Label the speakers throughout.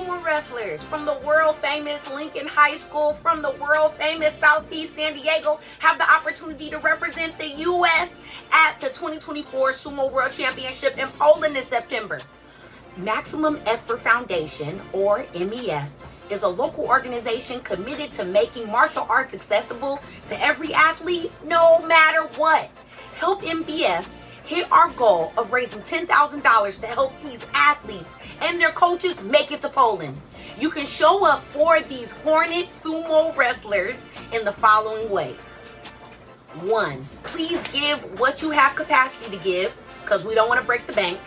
Speaker 1: sumo wrestlers from the world famous Lincoln High School, from the world famous Southeast San Diego, have the opportunity to represent the U.S. at the 2024 Sumo World Championship in Poland this September. Maximum Effort Foundation, or MEF, is a local organization committed to making martial arts accessible to every athlete, no matter what. Help MBF hit our goal of raising $10,000 to help these athletes and their coaches make it to Poland. You can show up for these Hornet sumo wrestlers in the following ways. 1, please give what you have capacity to give, because we don't want to break the bank,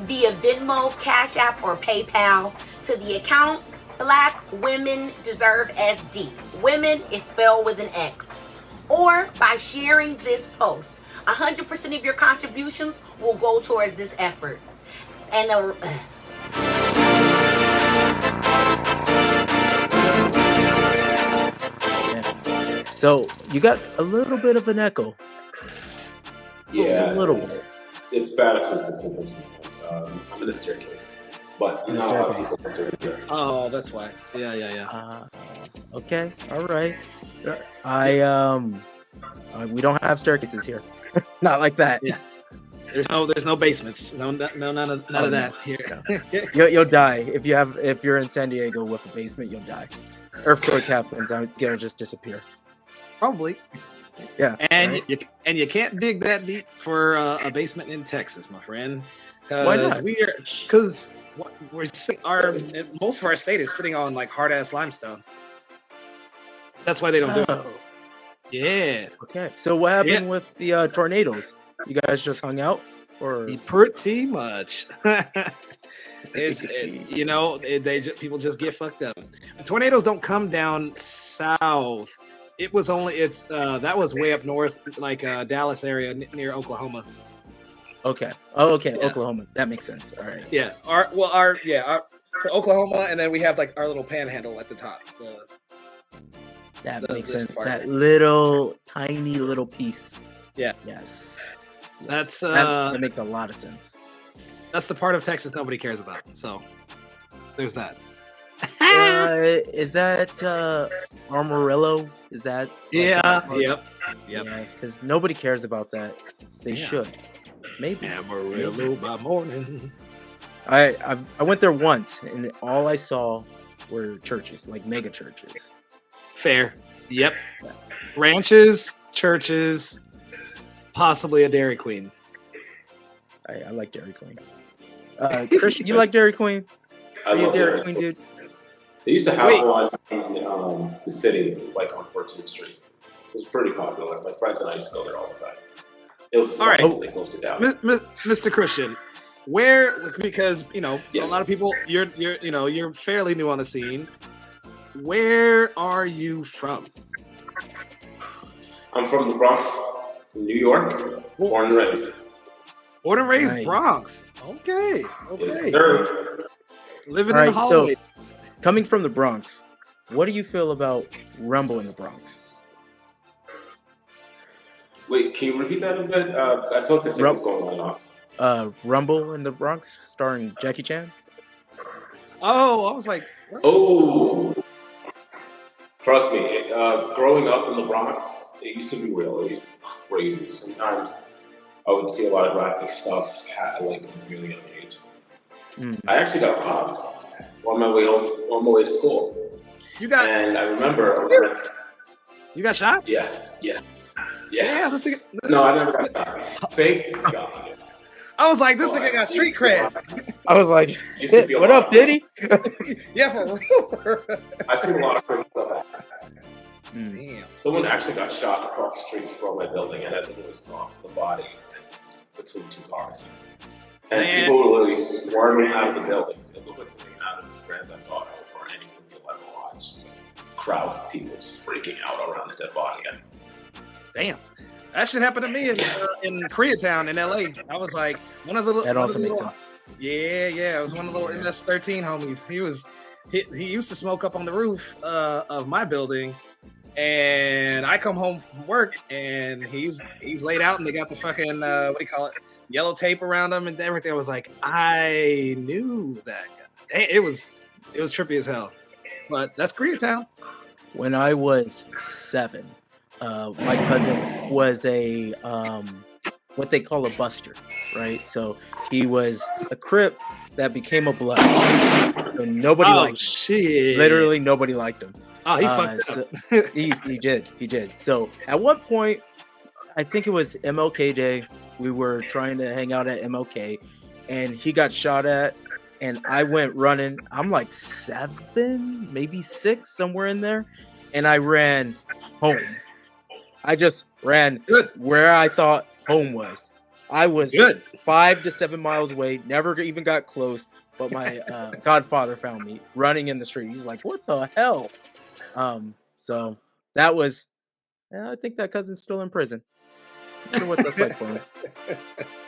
Speaker 1: via Venmo, Cash App, or PayPal to the account Black Women Deserve SD. Women is spelled with an X. Or by sharing this post. 100% of your contributions will go towards this effort. And
Speaker 2: So you got a little bit of an echo.
Speaker 3: Yeah,
Speaker 2: just a little bit.
Speaker 3: It's bad acoustics in some. I'm in the staircase. But
Speaker 2: In the
Speaker 3: staircase.
Speaker 4: Oh, that's why. Yeah.
Speaker 2: Okay, all right. We don't have staircases here. Not like that.
Speaker 4: Yeah. There's no basements. None of that here.
Speaker 2: You'll die if you're in San Diego with a basement. You'll die. Earthquake happens. I'm gonna just disappear.
Speaker 4: Probably.
Speaker 2: Yeah.
Speaker 4: And
Speaker 2: right?
Speaker 4: you can't dig that deep for a basement in Texas, my friend.
Speaker 2: Why not?
Speaker 4: Because most of our state is sitting on like hard ass limestone. That's why they don't do it. Yeah.
Speaker 2: Okay. So what happened with the tornadoes? You guys just hung out, or
Speaker 4: pretty much? People just get fucked up. Tornadoes don't come down south. That was way up north, like Dallas area near Oklahoma.
Speaker 2: Okay. Oh, okay.
Speaker 4: Yeah.
Speaker 2: Oklahoma. That makes sense. All right.
Speaker 4: Yeah. So Oklahoma, and then we have like our little panhandle at the top.
Speaker 2: That makes sense.
Speaker 4: part.
Speaker 2: That little tiny little piece.
Speaker 4: Yeah.
Speaker 2: Yes.
Speaker 4: That's
Speaker 2: that makes a lot of sense.
Speaker 4: That's the part of Texas nobody cares about. So there's that.
Speaker 2: Is that Amarillo? Is that?
Speaker 4: Yeah.
Speaker 2: Yep.
Speaker 4: Yeah.
Speaker 2: Because nobody cares about that. They should. Maybe.
Speaker 4: Amarillo by morning.
Speaker 2: I went there once, and all I saw were churches, like mega churches.
Speaker 4: Fair. Yep. Ranches, churches, possibly a Dairy Queen.
Speaker 2: I like Dairy Queen. Christian, you like Dairy Queen?
Speaker 3: I love
Speaker 2: Dairy Queen, dude.
Speaker 3: They used to have one in the city, like on 14th Street. It was pretty popular. My friends and I used to go there all the time. It was
Speaker 4: all right.
Speaker 3: They closed it down.
Speaker 4: Mr. Christian, because a lot of people, you're fairly new on the scene. Where are you from?
Speaker 3: I'm from the Bronx, New York, born and raised.
Speaker 4: Born and raised
Speaker 2: Nice.
Speaker 4: Bronx. Okay.
Speaker 3: Yes, sir.
Speaker 4: Living
Speaker 2: All
Speaker 4: in the
Speaker 2: right,
Speaker 4: hallway.
Speaker 2: so coming from the Bronx, what do you feel about Rumble in the Bronx?
Speaker 3: Wait, can you repeat that a bit? I felt the signal's going on and off.
Speaker 2: Rumble in the Bronx, starring Jackie Chan.
Speaker 4: Oh, I was like, what?
Speaker 3: Oh, trust me. Growing up in the Bronx, it used to be real. It used to be crazy. Sometimes I would see a lot of graphic stuff at like a really young age. I actually got robbed on my way home, on my way to school. And I remember.
Speaker 4: You got shot?
Speaker 3: Yeah.
Speaker 4: Yeah, this nigga.
Speaker 3: No, I never got shot. Thank God.
Speaker 4: I was like, this nigga got street cred.
Speaker 2: I was like, what up, Diddy?
Speaker 4: Yeah, for real.
Speaker 3: I've seen a lot of crazy stuff happen.
Speaker 4: Damn.
Speaker 3: Someone actually got shot across the street from my building, and I literally saw the body between two cars. And people were literally swarming out of the buildings. It looked like something out of Grand Theft Auto or any movie you'll ever watch. Crowds of people just freaking out around the dead body.
Speaker 4: Damn. That shit happened to me in Koreatown in LA. I was like,
Speaker 2: that also makes sense.
Speaker 4: Yeah. It was one of the little MS-13 homies. He used to smoke up on the roof of my building, and I come home from work and he's laid out, and they got the fucking yellow tape around him and everything. I was like, I knew that guy. It was It was trippy as hell. But that's Koreatown.
Speaker 2: When I was 7, my cousin was a what they call a buster, right? So he was a Crip that became a Blood, and nobody liked him.
Speaker 4: Shit!
Speaker 2: Literally, nobody liked him.
Speaker 4: Oh, he fucked up.
Speaker 2: He did. So at one point, I think it was MLK Day. We were trying to hang out at MLK, and he got shot at. And I went running. I'm like 7, maybe 6, somewhere in there. And I ran home. I just ran where I thought home was. I was 5 to 7 miles away. Never even got close. But my godfather found me running in the street. He's like, "What the hell?" So that was. I think that cousin's still in prison. I wonder what that's like for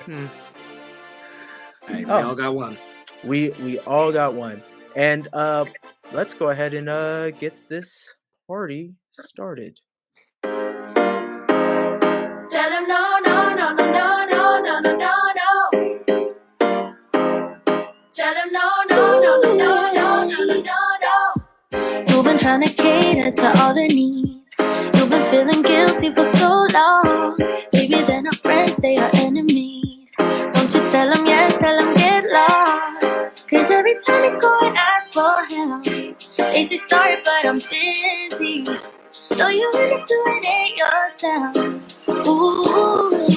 Speaker 2: him.
Speaker 4: Hey, we all got one.
Speaker 2: We all got one. And let's go ahead and get this party started.
Speaker 5: Tell him no, no, no, no, no, no, no, no, no, no. Tell him no, no, no, no, no, no, no, no, no. You've been trying to cater to all the needs. You've been feeling guilty for so long. Maybe they're not friends, they are enemies. Don't you tell them yes, tell them get lost. Cause every time you go and ask for help, they say sorry but I'm busy. So you end up doing it yourself. Ooh,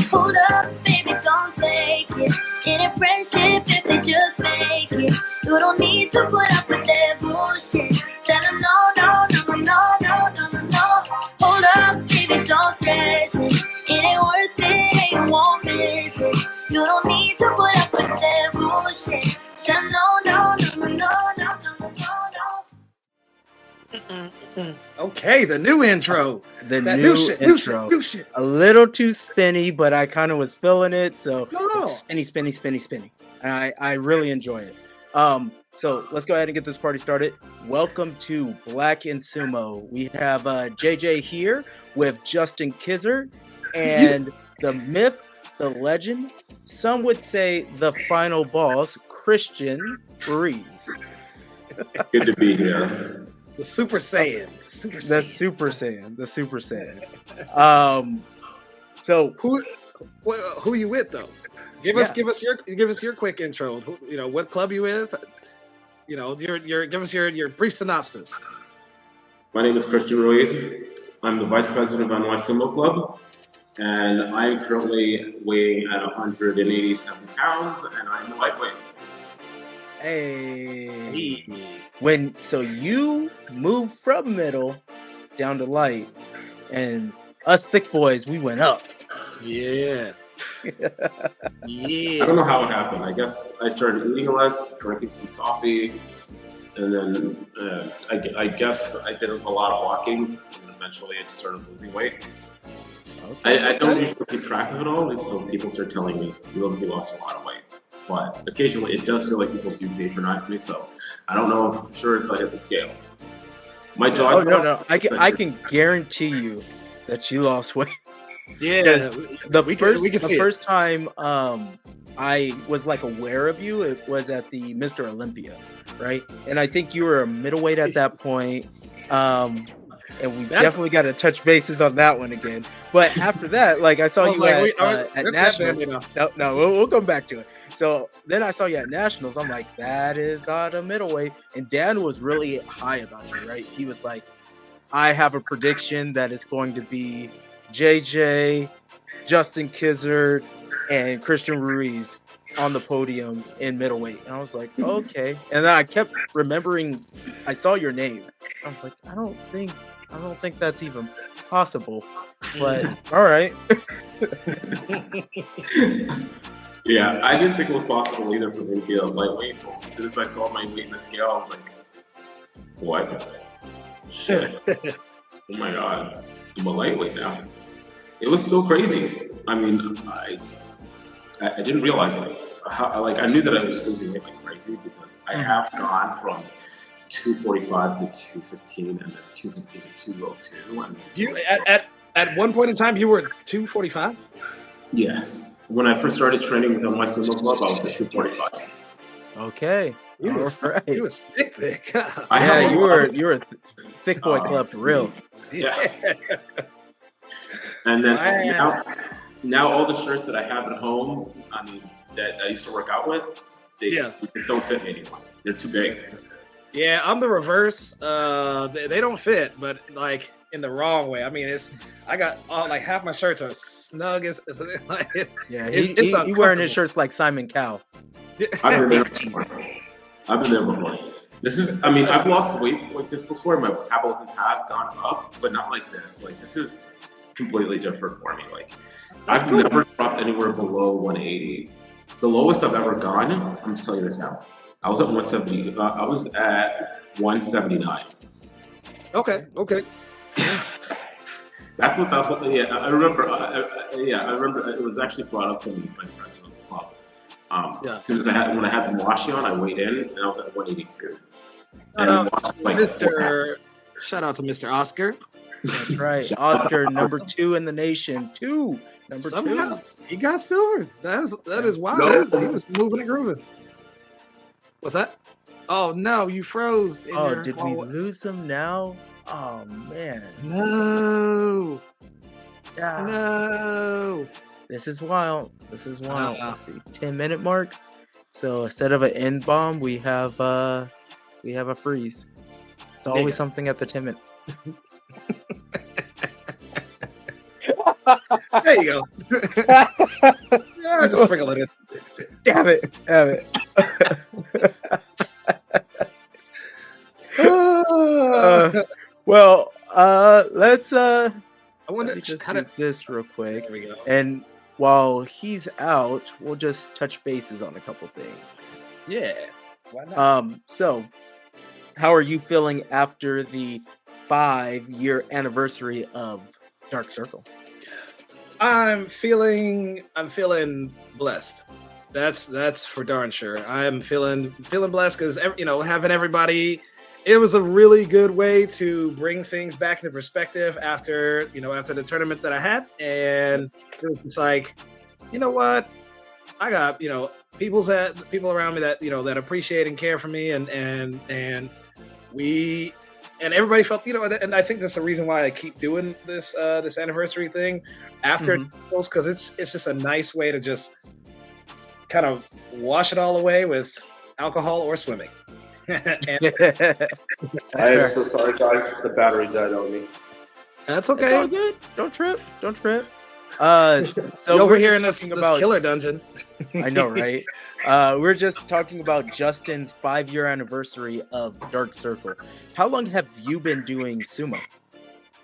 Speaker 5: hold up, baby, don't take it. It ain't friendship if they just fake it. You don't need to put up with their bullshit. Tell them no, no, no, no, no, no, no, no, no. Hold up, baby, don't stress it. It ain't worth it, you won't miss it. You don't need to put up with their bullshit. Tell them no, no, no, no, no, no, no, no, no.
Speaker 4: Okay, the new intro.
Speaker 2: The new intro.
Speaker 4: New shit.
Speaker 2: A little too spinny, but I kind of was feeling it. So spinny. And I really enjoy it. So let's go ahead and get this party started. Welcome to Black in Sumo. We have JJ here with Justin Kizzard and the myth, the legend, some would say the final boss, Christian Ruiz.
Speaker 3: Good to be here.
Speaker 4: The Super Saiyan.
Speaker 2: The Super Saiyan. So
Speaker 4: who are you with though? Give us your quick intro. You know, what club you with? You know, give us your brief synopsis.
Speaker 3: My name is Christian Ruiz. I'm the vice president of NYC Sumo Club, and I'm currently weighing at 187 pounds, and I'm a lightweight.
Speaker 2: Hey. So you moved from middle down to light, and us thick boys, we went up.
Speaker 4: Yeah.
Speaker 3: I don't know how it happened. I guess I started eating less, drinking some coffee, and then I guess I did a lot of walking, and eventually I just started losing weight. Okay. I don't usually keep track of it all, and so people start telling me, you lost a lot of weight. But occasionally it does feel like people do patronize me, so I don't know for sure until I hit the scale. My jaw.
Speaker 2: Oh no! I can guarantee you that you lost weight.
Speaker 4: Yeah,
Speaker 2: the first time I was like aware of you, it was at the Mr. Olympia, right? And I think you were a middleweight at that point. And we definitely got to touch bases on that one again. But after that, like I saw you at Nationals. No, we'll come back to it. So then I saw you at Nationals. I'm like, that is not a middleweight. And Dan was really high about you, right? He was like, I have a prediction that it's going to be JJ, Justin Kizzard, and Christian Ruiz on the podium in middleweight. And I was like, okay. And then I kept remembering, I saw your name. I was like, I don't think that's even possible. But all right.
Speaker 3: Yeah, I didn't think it was possible either for me to be a lightweight. As soon as I saw my weight in the scale, I was like, what? Shit. Oh my God. I'm a lightweight now. It was so crazy. I mean, I didn't realize I knew that I was losing weight like crazy because I have gone from 245 to 215 and then 215 to 202. And
Speaker 4: you at one point in time you were 245?
Speaker 3: Yes. When I first started training with NYC Sumo Club, I was at 245.
Speaker 2: Okay.
Speaker 4: He was thick.
Speaker 2: Yeah, you were thick boy club for real.
Speaker 3: Yeah. And then now all the shirts that I have at home, I mean, that I used to work out with, they just don't fit me anymore. They're too big.
Speaker 4: Yeah, I'm the reverse. They don't fit, but like in the wrong way. I mean, I got like half my shirts are snug as like,
Speaker 2: he's wearing his shirts like Simon Cowell.
Speaker 3: I've been there before. This is, I mean, I've lost weight like this before. My metabolism has gone up, but not like this. Like this is completely different for me. Like I've never dropped anywhere below 180. The lowest I've ever gone, I'm just telling you this now, I was at 170. I was at 179.
Speaker 4: Okay.
Speaker 3: That's what that. Yeah, I remember. I remember it was actually brought up to me by the president of the club. As soon as when I had the washi on, I weighed in and I was at 182. And
Speaker 4: shout out to Mr. Oscar.
Speaker 2: That's right, Oscar, number 2 in the nation. Somehow,
Speaker 4: 2. He got silver. That is wild. He was moving and grooving. What's that? Oh no, you froze.
Speaker 2: Did we lose him now? Oh man.
Speaker 4: No.
Speaker 2: Yeah.
Speaker 4: No.
Speaker 2: This is wild. Let's see, 10-minute mark. So instead of an end bomb, we have a freeze. It's always something at the 10-minute.
Speaker 4: There you go. Just sprinkle it in.
Speaker 2: Damn it. Let's I want to just do this real quick.
Speaker 4: There we go.
Speaker 2: And while he's out, we'll just touch bases on a couple things.
Speaker 4: Yeah. Why not?
Speaker 2: So how are you feeling after the 5-year anniversary of Dark Circle?
Speaker 4: I'm feeling blessed. That's for darn sure. I'm feeling blessed because having everybody. It was a really good way to bring things back into perspective after the tournament that I had, and it was just like, you know what, I got people around me that that appreciate and care for me, and everybody felt and I think that's the reason why I keep doing this anniversary thing after because it's just a nice way to just kind of wash it all away with alcohol or swimming.
Speaker 3: I am so sorry, guys. The battery died on me.
Speaker 4: That's okay.
Speaker 2: It's all good. Don't trip. So
Speaker 4: over here in this killer dungeon.
Speaker 2: I know, right? We're just talking about Justin's 5-year anniversary of Dark Circle. How long have you been doing sumo,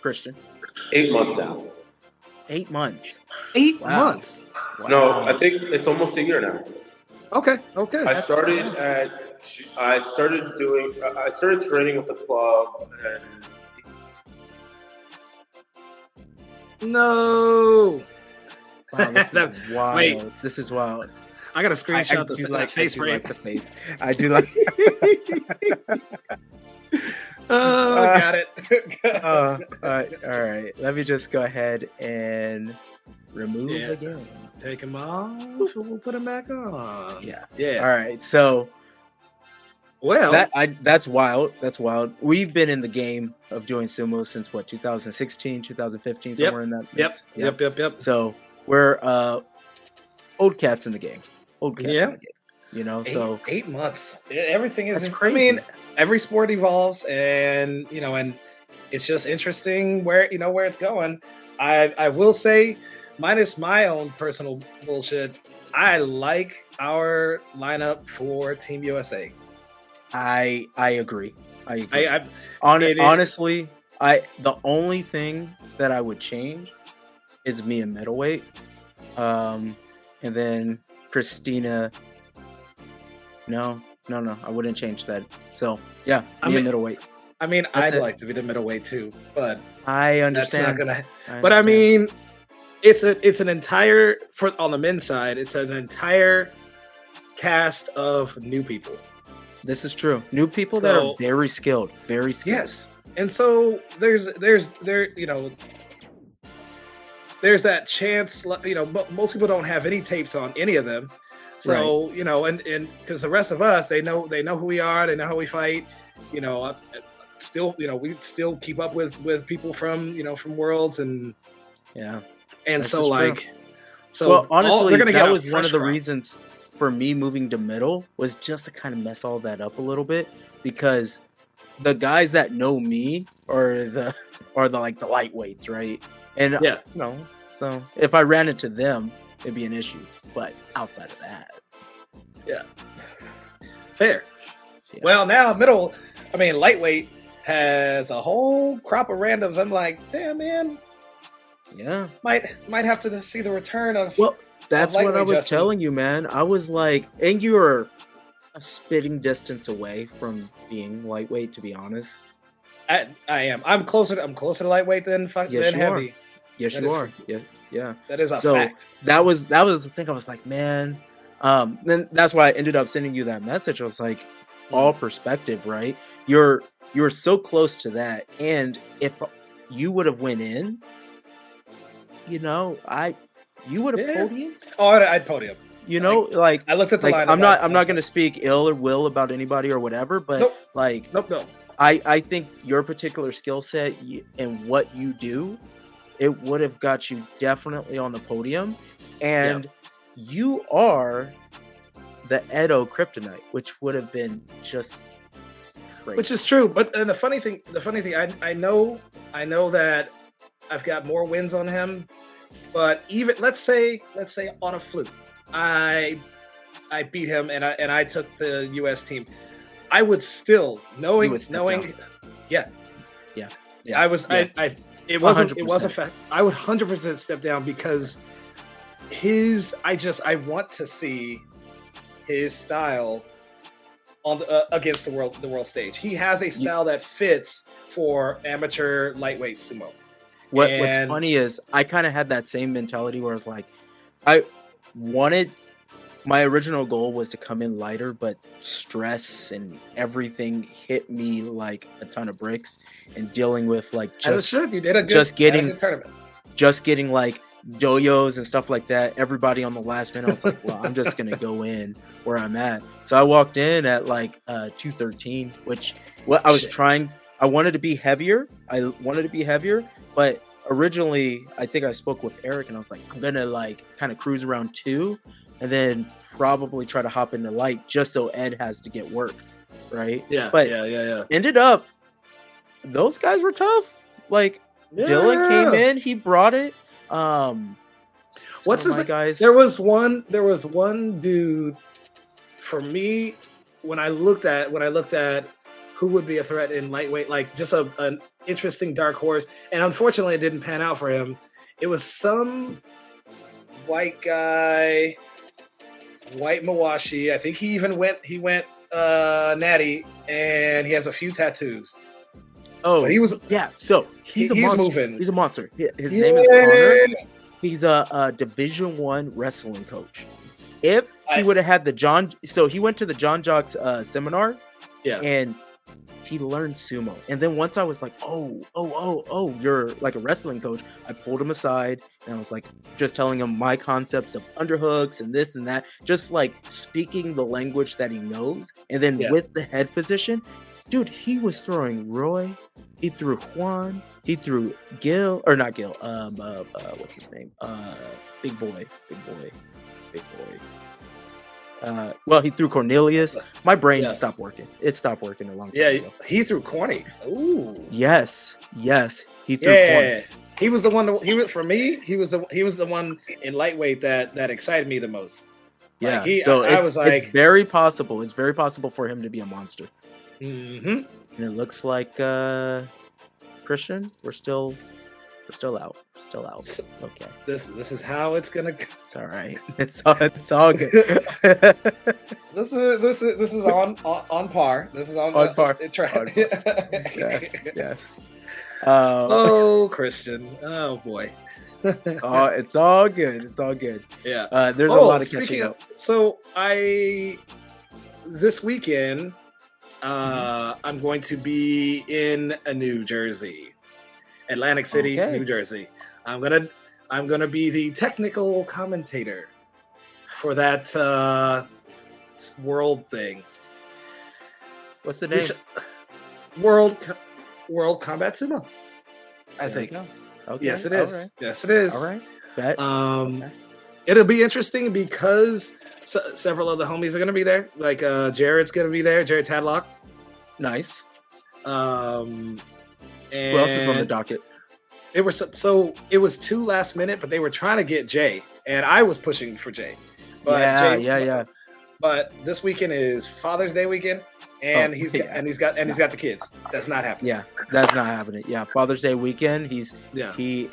Speaker 2: Christian?
Speaker 3: 8 months now.
Speaker 2: 8 months.
Speaker 4: 8 months.
Speaker 2: Wow.
Speaker 3: No, I think it's almost a year now.
Speaker 4: Okay.
Speaker 3: I started training with the club and
Speaker 4: no.
Speaker 2: Wow, this is wild. Wait. This is wild.
Speaker 4: I got a screenshot that face frame.
Speaker 2: Like the face. I do like
Speaker 4: got it.
Speaker 2: All right. Let me just go ahead and remove again.
Speaker 4: Take him off, and we'll put him back on.
Speaker 2: Yeah. All right. So, that's wild. That's wild. We've been in the game of doing sumo since 2016, 2015, somewhere in that mix.
Speaker 4: Yep.
Speaker 2: So we're old cats in the game. In the game. So
Speaker 4: 8 months. Everything is
Speaker 2: crazy.
Speaker 4: I mean, every sport evolves, and and it's just interesting where it's going. I will say, minus my own personal bullshit, I like our lineup for Team USA.
Speaker 2: I agree. Honestly, the only thing that I would change is me in middleweight, and then Christina. No, I wouldn't change that. So yeah, in middleweight.
Speaker 4: I mean, I'd like to be the middleweight too, but
Speaker 2: I understand.
Speaker 4: That's not gonna. I mean, it's an entire on the men's side. It's an entire cast of new people.
Speaker 2: This is true. New people that are very skilled.
Speaker 4: Yes, and so there's that chance. Most people don't have any tapes on any of them, So and because the rest of us, they know who we are, they know how we fight. Still, we still keep up with people from from Worlds and so like. So
Speaker 2: well, honestly, that was one of the
Speaker 4: crop.
Speaker 2: reasons for me moving to middle was just to kind of mess all that up a little bit, because the guys that know me are the like the lightweights, right? And so if I ran into them, it'd be an issue. But outside of that,
Speaker 4: fair. Yeah. Well, now lightweight has a whole crop of randoms. I'm like, damn, man.
Speaker 2: Yeah,
Speaker 4: might have to see the return of.
Speaker 2: Well, that's what I was telling you, man. I was like, and you're a spitting distance away from being lightweight, to be honest.
Speaker 4: I am. I'm closer to lightweight than heavy.
Speaker 2: Yes, you are. Yeah.
Speaker 4: That is a fact.
Speaker 2: That was the thing. I was like, man. Then that's why I ended up sending you that message. I was like, all perspective, right? You're so close to that, and if you would have went in. You would have podium.
Speaker 4: Oh, I'd podium.
Speaker 2: Like
Speaker 4: I looked at the line.
Speaker 2: I'm not going to speak ill or will about anybody or whatever, but
Speaker 4: nope.
Speaker 2: I think your particular skill set and what you do, it would have got you definitely on the podium, and you are the Edo kryptonite, which would have been just crazy.
Speaker 4: Which is true, but the funny thing, I know that. I've got more wins on him, but even let's say on a fluke, I beat him and I took the U.S. team. I would still knowing. I would 100% step down because I want to see his style on against the world stage. He has a style that fits for amateur lightweight sumo.
Speaker 2: What's funny is I kind of had that same mentality where I was like, my original goal was to come in lighter, but stress and everything hit me like a ton of bricks, and dealing with like just getting like doyos and stuff like that. Everybody on the last minute, I was like, well, I'm just gonna go in where I'm at. So I walked in at like 213, which I was trying. I wanted to be heavier. But originally, I think I spoke with Eric and I was like, I'm going to like kind of cruise around 2 and then probably try to hop into light just so Ed has to get work. Right.
Speaker 4: Yeah.
Speaker 2: But ended up, those guys were tough. Like Dylan came in, he brought it.
Speaker 4: What's his guys? There was one dude for me when I looked at who would be a threat in lightweight, like just an interesting dark horse. And unfortunately, it didn't pan out for him. It was some white guy, white Mawashi. I think he went natty, and he has a few tattoos.
Speaker 2: Oh,
Speaker 4: but he was
Speaker 2: So he's a monster.
Speaker 4: Moving.
Speaker 2: He's a monster. His name is Connor. He's a Division I wrestling coach. If he would have had so he went to the John Jocks seminar.
Speaker 4: Yeah,
Speaker 2: and he learned sumo. And then once I was like, oh, you're like a wrestling coach, I pulled him aside and I was like, just telling him my concepts of underhooks and this and that, just like speaking the language that he knows. And then with the head position, dude, he was throwing Roy, he threw Juan, he threw Gil, or not Gil, what's his name? Big boy. Well, he threw Cornelius. My brain stopped working. It stopped working a long time ago.
Speaker 4: He threw Corny. Ooh.
Speaker 2: Yes. He threw Corny.
Speaker 4: He was the one. He was the one in lightweight that excited me the most.
Speaker 2: Yeah.
Speaker 4: Like
Speaker 2: it's very possible. It's very possible for him to be a monster.
Speaker 4: Mm-hmm.
Speaker 2: And it looks like Christian, we're still out. Okay.
Speaker 4: This is how it's gonna go.
Speaker 2: It's all right. It's all good.
Speaker 4: This is on par. This is on
Speaker 2: par.
Speaker 4: It's right.
Speaker 2: On par. Yes.
Speaker 4: Christian. Oh boy.
Speaker 2: It's all good.
Speaker 4: Yeah.
Speaker 2: There's a lot of catching up.
Speaker 4: So this weekend, I'm going to be in New Jersey, Atlantic City, New Jersey. I'm gonna be the technical commentator for that world thing.
Speaker 2: What's the name?
Speaker 4: World Combat Sumo. I think.
Speaker 2: Okay.
Speaker 4: Yes, it is. Right. Yes, it is.
Speaker 2: All right. Bet.
Speaker 4: Okay. It'll be interesting because several of the homies are going to be there. Like Jared's going to be there. Jared Tadlock.
Speaker 2: Nice.
Speaker 4: And
Speaker 2: who else is on the docket?
Speaker 4: It was too last minute, but they were trying to get Jay, and I was pushing for Jay. But
Speaker 2: yeah.
Speaker 4: But this weekend is Father's Day weekend, and he's got the kids. That's not happening.
Speaker 2: Yeah, that's not happening. Yeah, Father's Day weekend. He's daddy.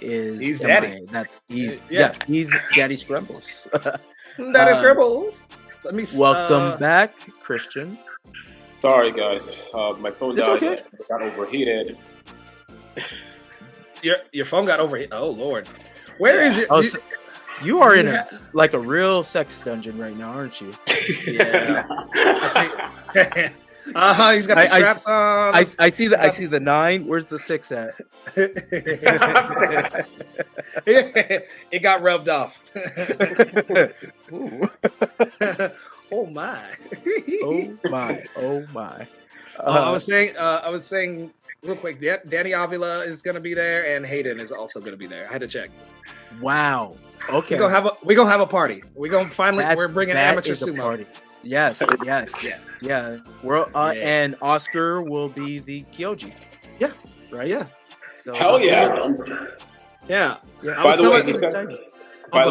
Speaker 4: He's
Speaker 2: Daddy Scrumbles.
Speaker 4: Daddy Scrumbles. Let me
Speaker 2: welcome back, Christian.
Speaker 3: Sorry, guys. My phone died.
Speaker 2: Okay.
Speaker 3: Got overheated.
Speaker 4: Your phone got overheated. Oh Lord, where is your?
Speaker 2: So you are in a real sex dungeon right now, aren't you?
Speaker 4: Yeah. He's got the straps on.
Speaker 2: I see the 9. Where's the 6 at?
Speaker 4: It got rubbed off. Oh my.
Speaker 2: Oh my.
Speaker 4: I was saying real quick, Danny Avila is going to be there, and Hayden is also going to be there. I had to check.
Speaker 2: Wow. Okay.
Speaker 4: We're gonna have a party. We're bringing amateur sumo.
Speaker 2: Party. Yes. Yeah. And Oscar will be the Kyoji.
Speaker 4: Yeah.
Speaker 2: Right.
Speaker 4: Yeah.
Speaker 3: So hell yeah.
Speaker 4: Yeah.
Speaker 3: By the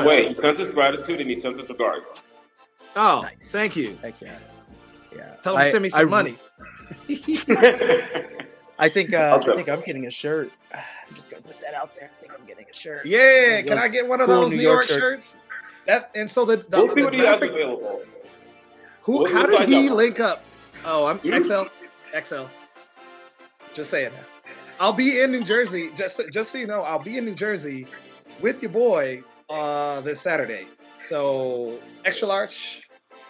Speaker 3: way, he sent us gratitude and he sent us regards.
Speaker 4: Oh,
Speaker 2: nice.
Speaker 4: Thank you.
Speaker 2: Heck yeah.
Speaker 4: Tell him to send me some money.
Speaker 2: I think I'm getting a shirt. I'm just gonna put that out there. I think I'm getting a shirt.
Speaker 4: Yeah, can I get one of those New York shirts?
Speaker 3: So we'll see what he has available.
Speaker 4: How did he link up? Oh, I'm XL. Just saying. I'll be in New Jersey. Just so you know, I'll be in New Jersey with your boy this Saturday. So extra large.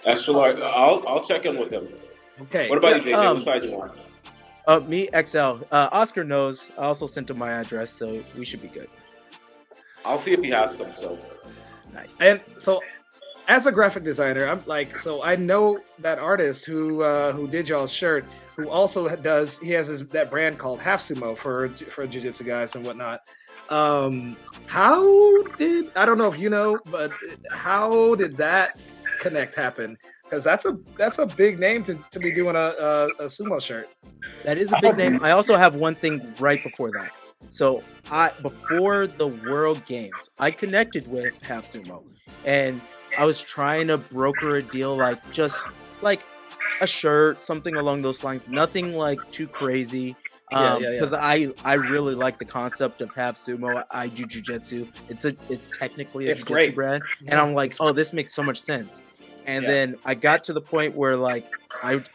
Speaker 3: I'll check in with him.
Speaker 4: Okay.
Speaker 3: What about you, JJ? What size you want?
Speaker 2: Me, XL. Oscar knows. I also sent him my address, so we should be good.
Speaker 3: I'll see if he has them. So
Speaker 2: nice.
Speaker 4: And so, as a graphic designer, I know that artist who did y'all's shirt, who also he has that brand called Half Sumo for jiu-jitsu guys and whatnot. I don't know if you know, but how did that connect happen? Because that's a big name to be doing a sumo shirt.
Speaker 2: That is a big name. I also have one thing right before that. So before the World Games, I connected with Half Sumo, and I was trying to broker a deal, just like a shirt, something along those lines. Nothing like too crazy. Because I really like the concept of Half Sumo. I do jiu-jitsu. It's technically a jiu-jitsu brand, and I'm like, oh, this makes so much sense. And then I got to the point where I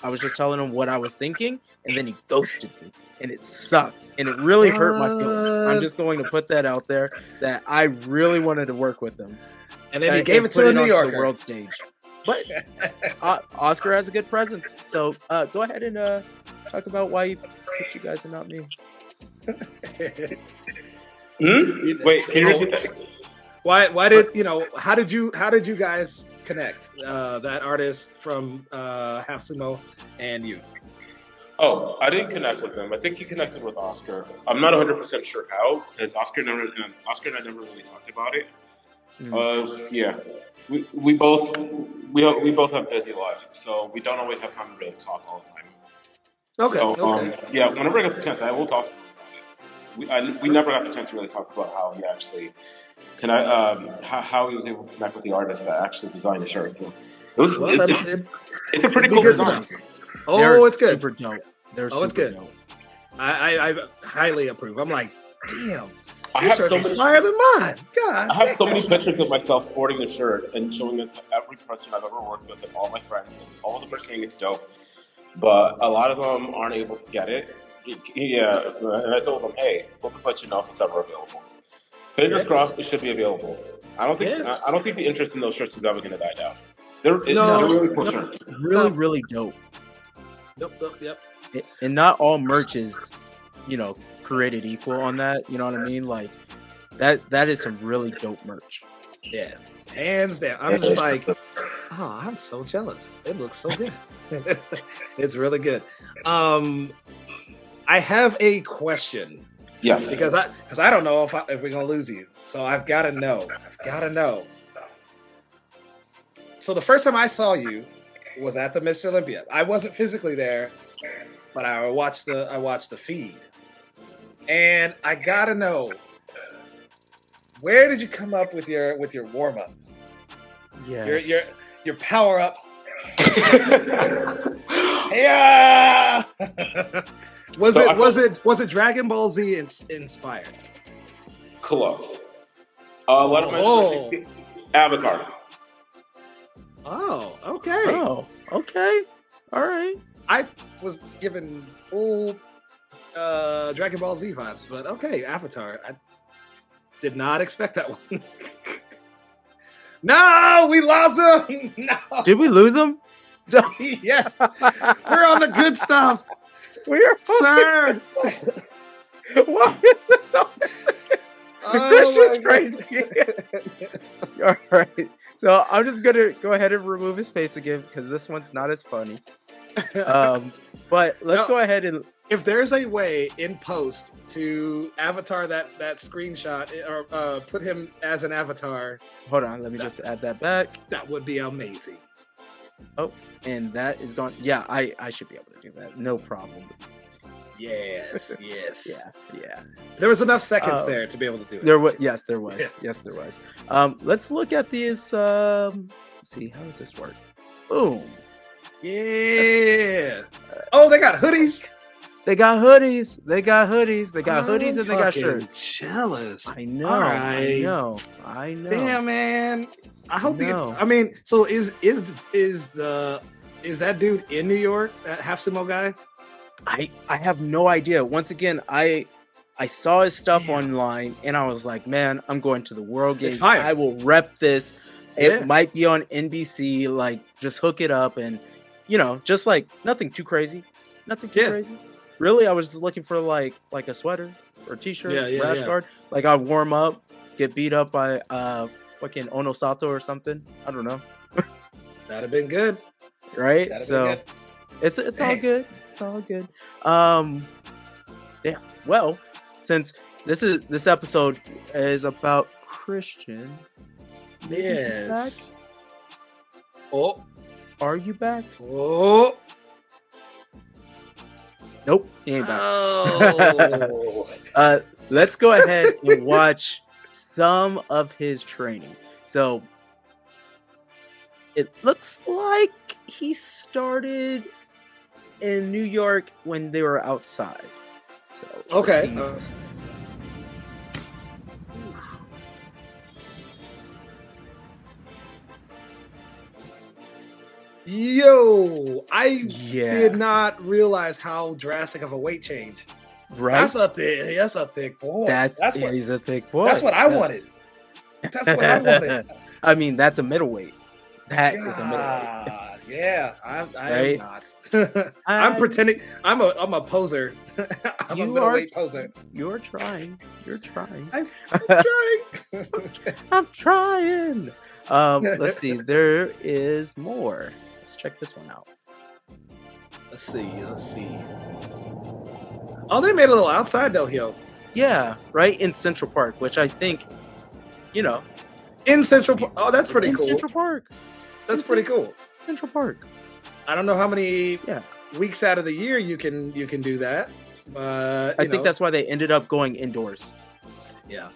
Speaker 2: was just telling him what I was thinking, and then he ghosted me, and it sucked, and it really hurt my feelings. I'm just going to put that out there that I really wanted to work with him,
Speaker 4: and then he gave it to a New Yorker,
Speaker 2: the world stage. But Oscar has a good presence, so go ahead and talk about why you picked you guys and not me.
Speaker 3: Wait, can you repeat that?
Speaker 4: Why did how did you guys connect, that artist from Half Sumo and you?
Speaker 3: Oh, I didn't connect with him. I think he connected with Oscar. I'm not 100% sure how, because Oscar and I never really talked about it. Yeah, we both have busy lives, so we don't always have time to really talk all the time.
Speaker 4: Okay.
Speaker 3: Yeah, whenever I get the chance, I will talk to him about it. We never got the chance to really talk about how he actually how he was able to connect with the artist that actually designed the shirt. So it's a pretty cool design.
Speaker 4: Oh, it's good.
Speaker 2: Super dope.
Speaker 4: It's good. Dope. I highly approve. I'm like, damn.
Speaker 3: I have so
Speaker 4: many higher than mine. God.
Speaker 3: I have so many pictures of myself sporting the shirt and showing it to every person I've ever worked with and all my friends, and all of them are saying it's dope. But a lot of them aren't able to get it. Yeah, and I told them, hey, we'll just let you know if it's ever available. Fingers crossed, it should be available. I don't think the interest in those shirts is ever going to die down. They're really cool shirts.
Speaker 2: Really dope.
Speaker 4: Yep.
Speaker 2: And not all merch is, created equal on that. You know what I mean? Like that is some really dope merch.
Speaker 4: Yeah, hands down. I'm just like, Oh, I'm so jealous. It looks so good. It's really good. I have a question.
Speaker 3: Yes.
Speaker 4: Because I don't know if we're gonna lose you. So I've got to know. So the first time I saw you was at the Mr. Olympia. I wasn't physically there, but I watched the feed. And I gotta know, where did you come up with your warm up?
Speaker 2: Yes.
Speaker 4: Your power up. Yeah. Was it Dragon Ball Z inspired?
Speaker 3: Close. Avatar.
Speaker 4: Oh, okay.
Speaker 2: Oh, okay. All right.
Speaker 4: I was given full Dragon Ball Z vibes, but okay, Avatar. I did not expect that one. No, we lost him. No.
Speaker 2: Did we lose him?
Speaker 4: Yes. We're on the good stuff.
Speaker 2: We're
Speaker 4: sir.
Speaker 2: Why is this on this? Christian's crazy. All right. So I'm just gonna go ahead and remove his face again because this one's not as funny. But let's go ahead and,
Speaker 4: if there's a way in post to avatar that screenshot or put him as an avatar.
Speaker 2: Hold on, let me just add that back.
Speaker 4: That would be amazing.
Speaker 2: Oh, and that is gone. Yeah, I should be able to do that. No problem.
Speaker 4: Yes.
Speaker 2: Yeah.
Speaker 4: There was enough seconds there to be able to do it.
Speaker 2: There was. Yes, there was.
Speaker 4: Yeah.
Speaker 2: Yes, there was. Let's look at these. Let's see, how does this work? Boom.
Speaker 4: Yeah. Oh, they got hoodies.
Speaker 2: They got hoodies. They got hoodies and they got shirts.
Speaker 4: Jealous.
Speaker 2: I know.
Speaker 4: All right.
Speaker 2: I know.
Speaker 4: Damn, man. I hope you. I mean, so is that dude in New York? That half sumo guy?
Speaker 2: I have no idea. Once again, I saw his stuff online and I was like, man, I'm going to the World Games. I will rep this. It might be on NBC. Like, just hook it up and, just like nothing too crazy. Nothing too crazy. Really, I was just looking for like a sweater or a t-shirt, rash guard. Like, I'd warm up, get beat up by fucking Onosato or something. I don't know.
Speaker 4: That'd have been good.
Speaker 2: Right? So it's all good. It's all good. Yeah. Well, since this episode is about Christian.
Speaker 4: Yes. Oh.
Speaker 2: Are you back?
Speaker 4: Oh.
Speaker 2: Nope, he ain't back.
Speaker 4: Oh.
Speaker 2: Let's go ahead and watch some of his training. So it looks like he started in New York when they were outside. So
Speaker 4: okay. Yo, I did not realize how drastic of a weight change.
Speaker 2: Right?
Speaker 4: That's a thick boy.
Speaker 2: He's a thick boy.
Speaker 4: That's what I wanted. That's what I wanted.
Speaker 2: I mean, that's a middleweight. That is a middleweight.
Speaker 4: Yeah, I am not. I'm pretending. I'm a poser. I'm a middleweight poser.
Speaker 2: You're trying.
Speaker 4: I'm trying.
Speaker 2: I'm trying. Let's see. There is more. Let's check this one out.
Speaker 4: Let's see. Oh, they made a little outside dojo.
Speaker 2: Yeah, right in Central Park, which I think,
Speaker 4: in Central Park. Oh, that's pretty cool.
Speaker 2: Central Park.
Speaker 4: That's pretty cool.
Speaker 2: Central Park.
Speaker 4: I don't know how many weeks out of the year you can do that, but
Speaker 2: I think that's why they ended up going indoors.
Speaker 4: Yeah,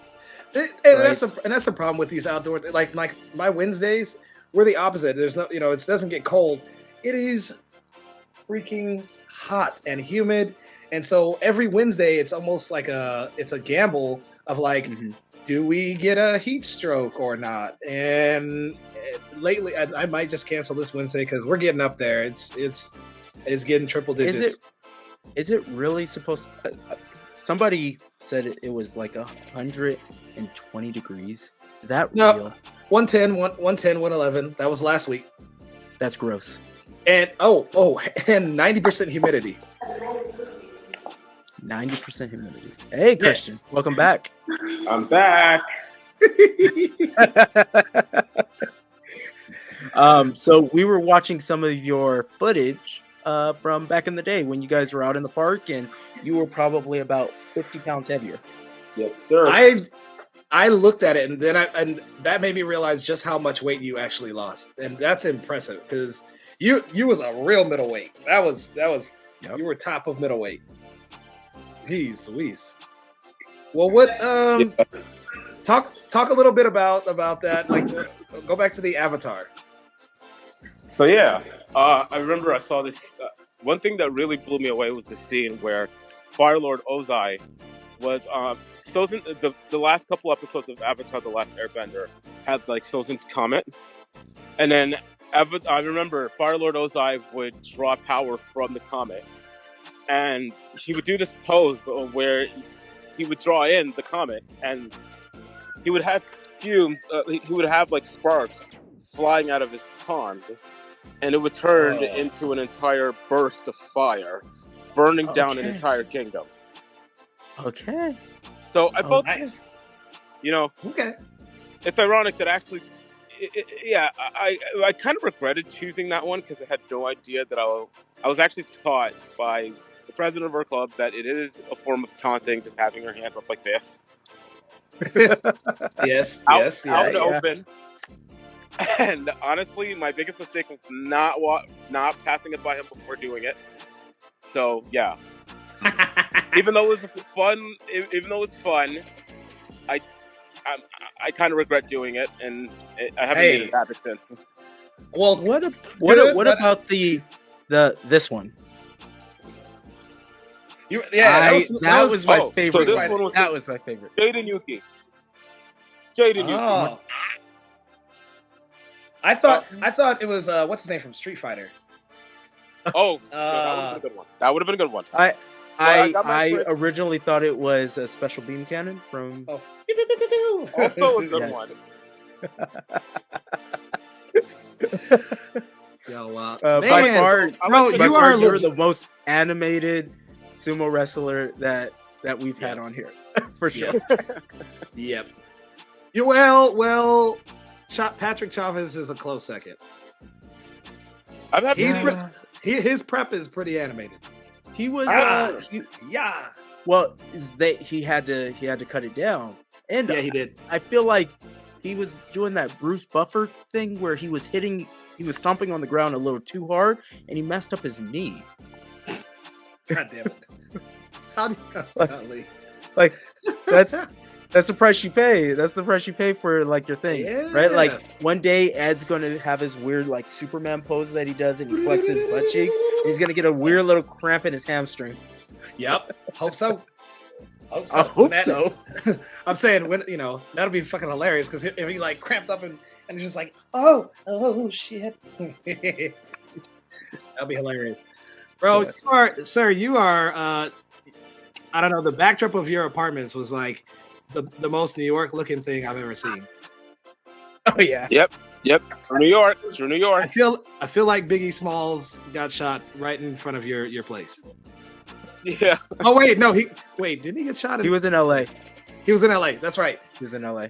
Speaker 4: that's a problem with these outdoor. Like my Wednesdays, we're the opposite. There's no, it doesn't get cold. It is freaking hot and humid, and so every Wednesday it's almost like it's a gamble of like, do we get a heat stroke or not? And lately, I might just cancel this Wednesday because we're getting up there. It's getting triple digits.
Speaker 2: Is it really supposed to, somebody said it was like 120 degrees. Is that real?
Speaker 4: 110, 111. That was last week.
Speaker 2: That's gross.
Speaker 4: And and 90% humidity.
Speaker 2: 90% humidity. Hey, Christian, welcome back.
Speaker 3: I'm back.
Speaker 2: So we were watching some of your footage from back in the day when you guys were out in the park, and you were probably about 50 pounds heavier.
Speaker 3: Yes, sir.
Speaker 4: I looked at it, and then and that made me realize just how much weight you actually lost, and that's impressive because you was a real middleweight. That was you were top of middleweight. Jeez Louise. Well, what talk a little bit about that. Like, go back to the avatar.
Speaker 3: So yeah, I remember I saw this. One thing that really blew me away was the scene where Firelord Ozai was Sozin. The last couple episodes of Avatar: The Last Airbender had like Sozin's comet, and then I remember Firelord Ozai would draw power from the comet, and he would do this pose where he would draw in the comet, and he would have fumes. He would have like sparks flying out of his palms, and it would turn into an entire burst of fire, burning down an entire kingdom.
Speaker 2: Okay.
Speaker 3: So I felt,
Speaker 4: nice.
Speaker 3: It's ironic that actually, I kind of regretted choosing that one because I had no idea that I was actually taught by the president of our club that it is a form of taunting, just having your hands up like this.
Speaker 4: Yes,
Speaker 3: out to open. And honestly, my biggest mistake was not passing it by him before doing it. So yeah. Even though it's fun, I kind of regret doing it, and I haven't made it happen since.
Speaker 2: Well, what about this one? That was my favorite.
Speaker 3: So
Speaker 2: that was my favorite.
Speaker 3: Jaden Yuki.
Speaker 4: I thought it was what's his name from Street Fighter.
Speaker 3: Oh, that would have been a good one.
Speaker 2: I originally thought it was a special beam cannon from.
Speaker 3: Oh. Also a good one.
Speaker 4: Yo,
Speaker 2: by far,
Speaker 4: bro,
Speaker 2: you're the most animated sumo wrestler that we've had on here, for sure.
Speaker 4: Yep. Well, Patrick Chavez is a close second. His prep is pretty animated.
Speaker 2: He was Well, he had to cut it down, and
Speaker 4: he did.
Speaker 2: I feel like he was doing that Bruce Buffer thing where he was stomping on the ground a little too hard, and he messed up his knee.
Speaker 4: God damn it! How do you
Speaker 2: like that's the price you pay. That's the price you pay for like your thing, right? Like one day Ed's gonna have his weird like Superman pose that he does, and he flexes his butt cheeks. And he's gonna get a weird little cramp in his hamstring.
Speaker 4: Yep. Hope so.
Speaker 2: I hope so.
Speaker 4: I'm saying that'll be fucking hilarious because if he like cramped up and he's just like, oh shit. That'll be hilarious. Bro, you are I don't know, the backdrop of your apartments was like the most New York looking thing I've ever seen.
Speaker 2: Oh yeah.
Speaker 3: Yep. From New York. Through New York.
Speaker 4: I feel like Biggie Smalls got shot right in front of your place.
Speaker 3: Yeah.
Speaker 4: Oh wait, no, didn't he get shot?
Speaker 2: He was in LA.
Speaker 4: He was in LA. That's right.
Speaker 2: He was in LA.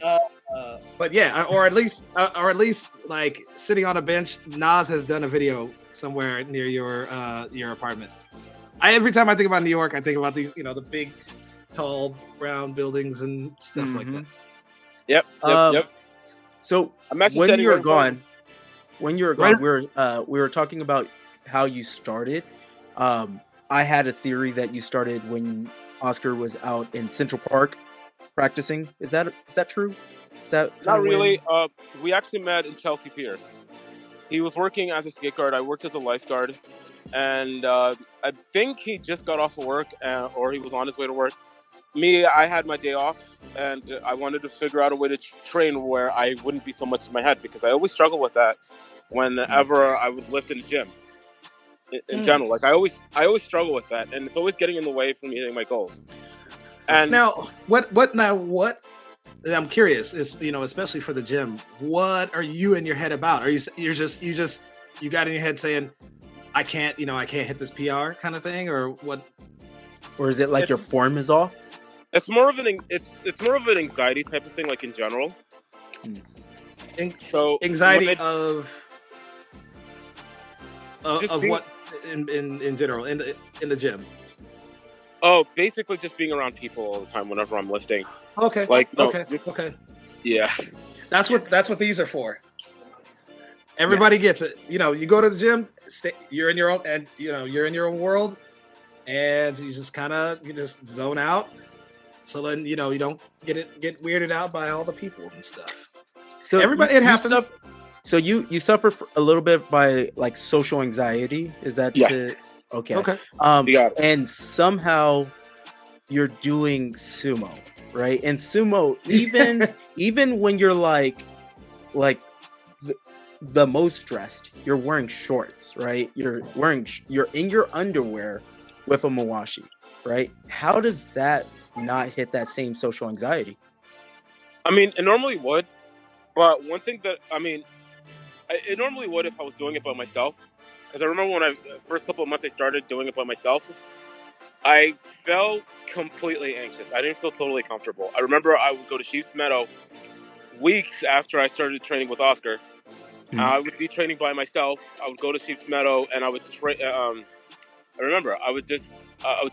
Speaker 4: But yeah, or at least like sitting on a bench. Nas has done a video somewhere near your apartment. Every time I think about New York, I think about these, the big, tall, brown buildings and stuff like that.
Speaker 3: Yep.
Speaker 2: So when you were gone, we were talking about how you started. I had a theory that you started when Oscar was out in Central Park practicing. Is that true? Is that
Speaker 3: not really? We actually met in Chelsea Piers. He was working as a skate guard. I worked as a lifeguard, and I think he just got off of work, or he was on his way to work. I had my day off, and I wanted to figure out a way to train where I wouldn't be so much in my head, because I always struggle with that whenever I would lift in the gym. In general, like I always struggle with that, and it's always getting in the way from hitting my goals. And
Speaker 4: now, what? I'm curious, is especially for the gym, what are you in your head about? Are you got in your head saying, I can't hit this PR kind of thing, or what?
Speaker 2: Or is it like your form is off?
Speaker 3: It's more of an anxiety type of thing, like in general.
Speaker 4: So anxiety of what in general in the gym?
Speaker 6: Oh, basically just being around people all the time whenever I'm lifting.
Speaker 4: Okay.
Speaker 6: Like
Speaker 4: okay.
Speaker 6: Yeah.
Speaker 4: That's what these are for. Everybody gets it. You know, you go to the gym, you're in your own, and you're in your own world, and you just just zone out. So then you don't get weirded out by all the people and stuff.
Speaker 2: So
Speaker 4: everybody, it happens.
Speaker 2: So you suffer a little bit by like social anxiety. Is that okay?
Speaker 4: Okay.
Speaker 2: And somehow you're doing sumo, right? And sumo, even when you're like the most stressed, you're wearing shorts, right? You're in your underwear with a mawashi, right? How does that not hit that same social anxiety?
Speaker 6: I mean, it normally would, but one thing that it normally would if I was doing it by myself. Because I remember when first couple of months I started doing it by myself, I felt completely anxious. I didn't feel totally comfortable. I remember I would go to Chiefs Meadow weeks after I started training with Oscar. I would be training by myself. I would go to Chiefs Meadow and I would I remember I would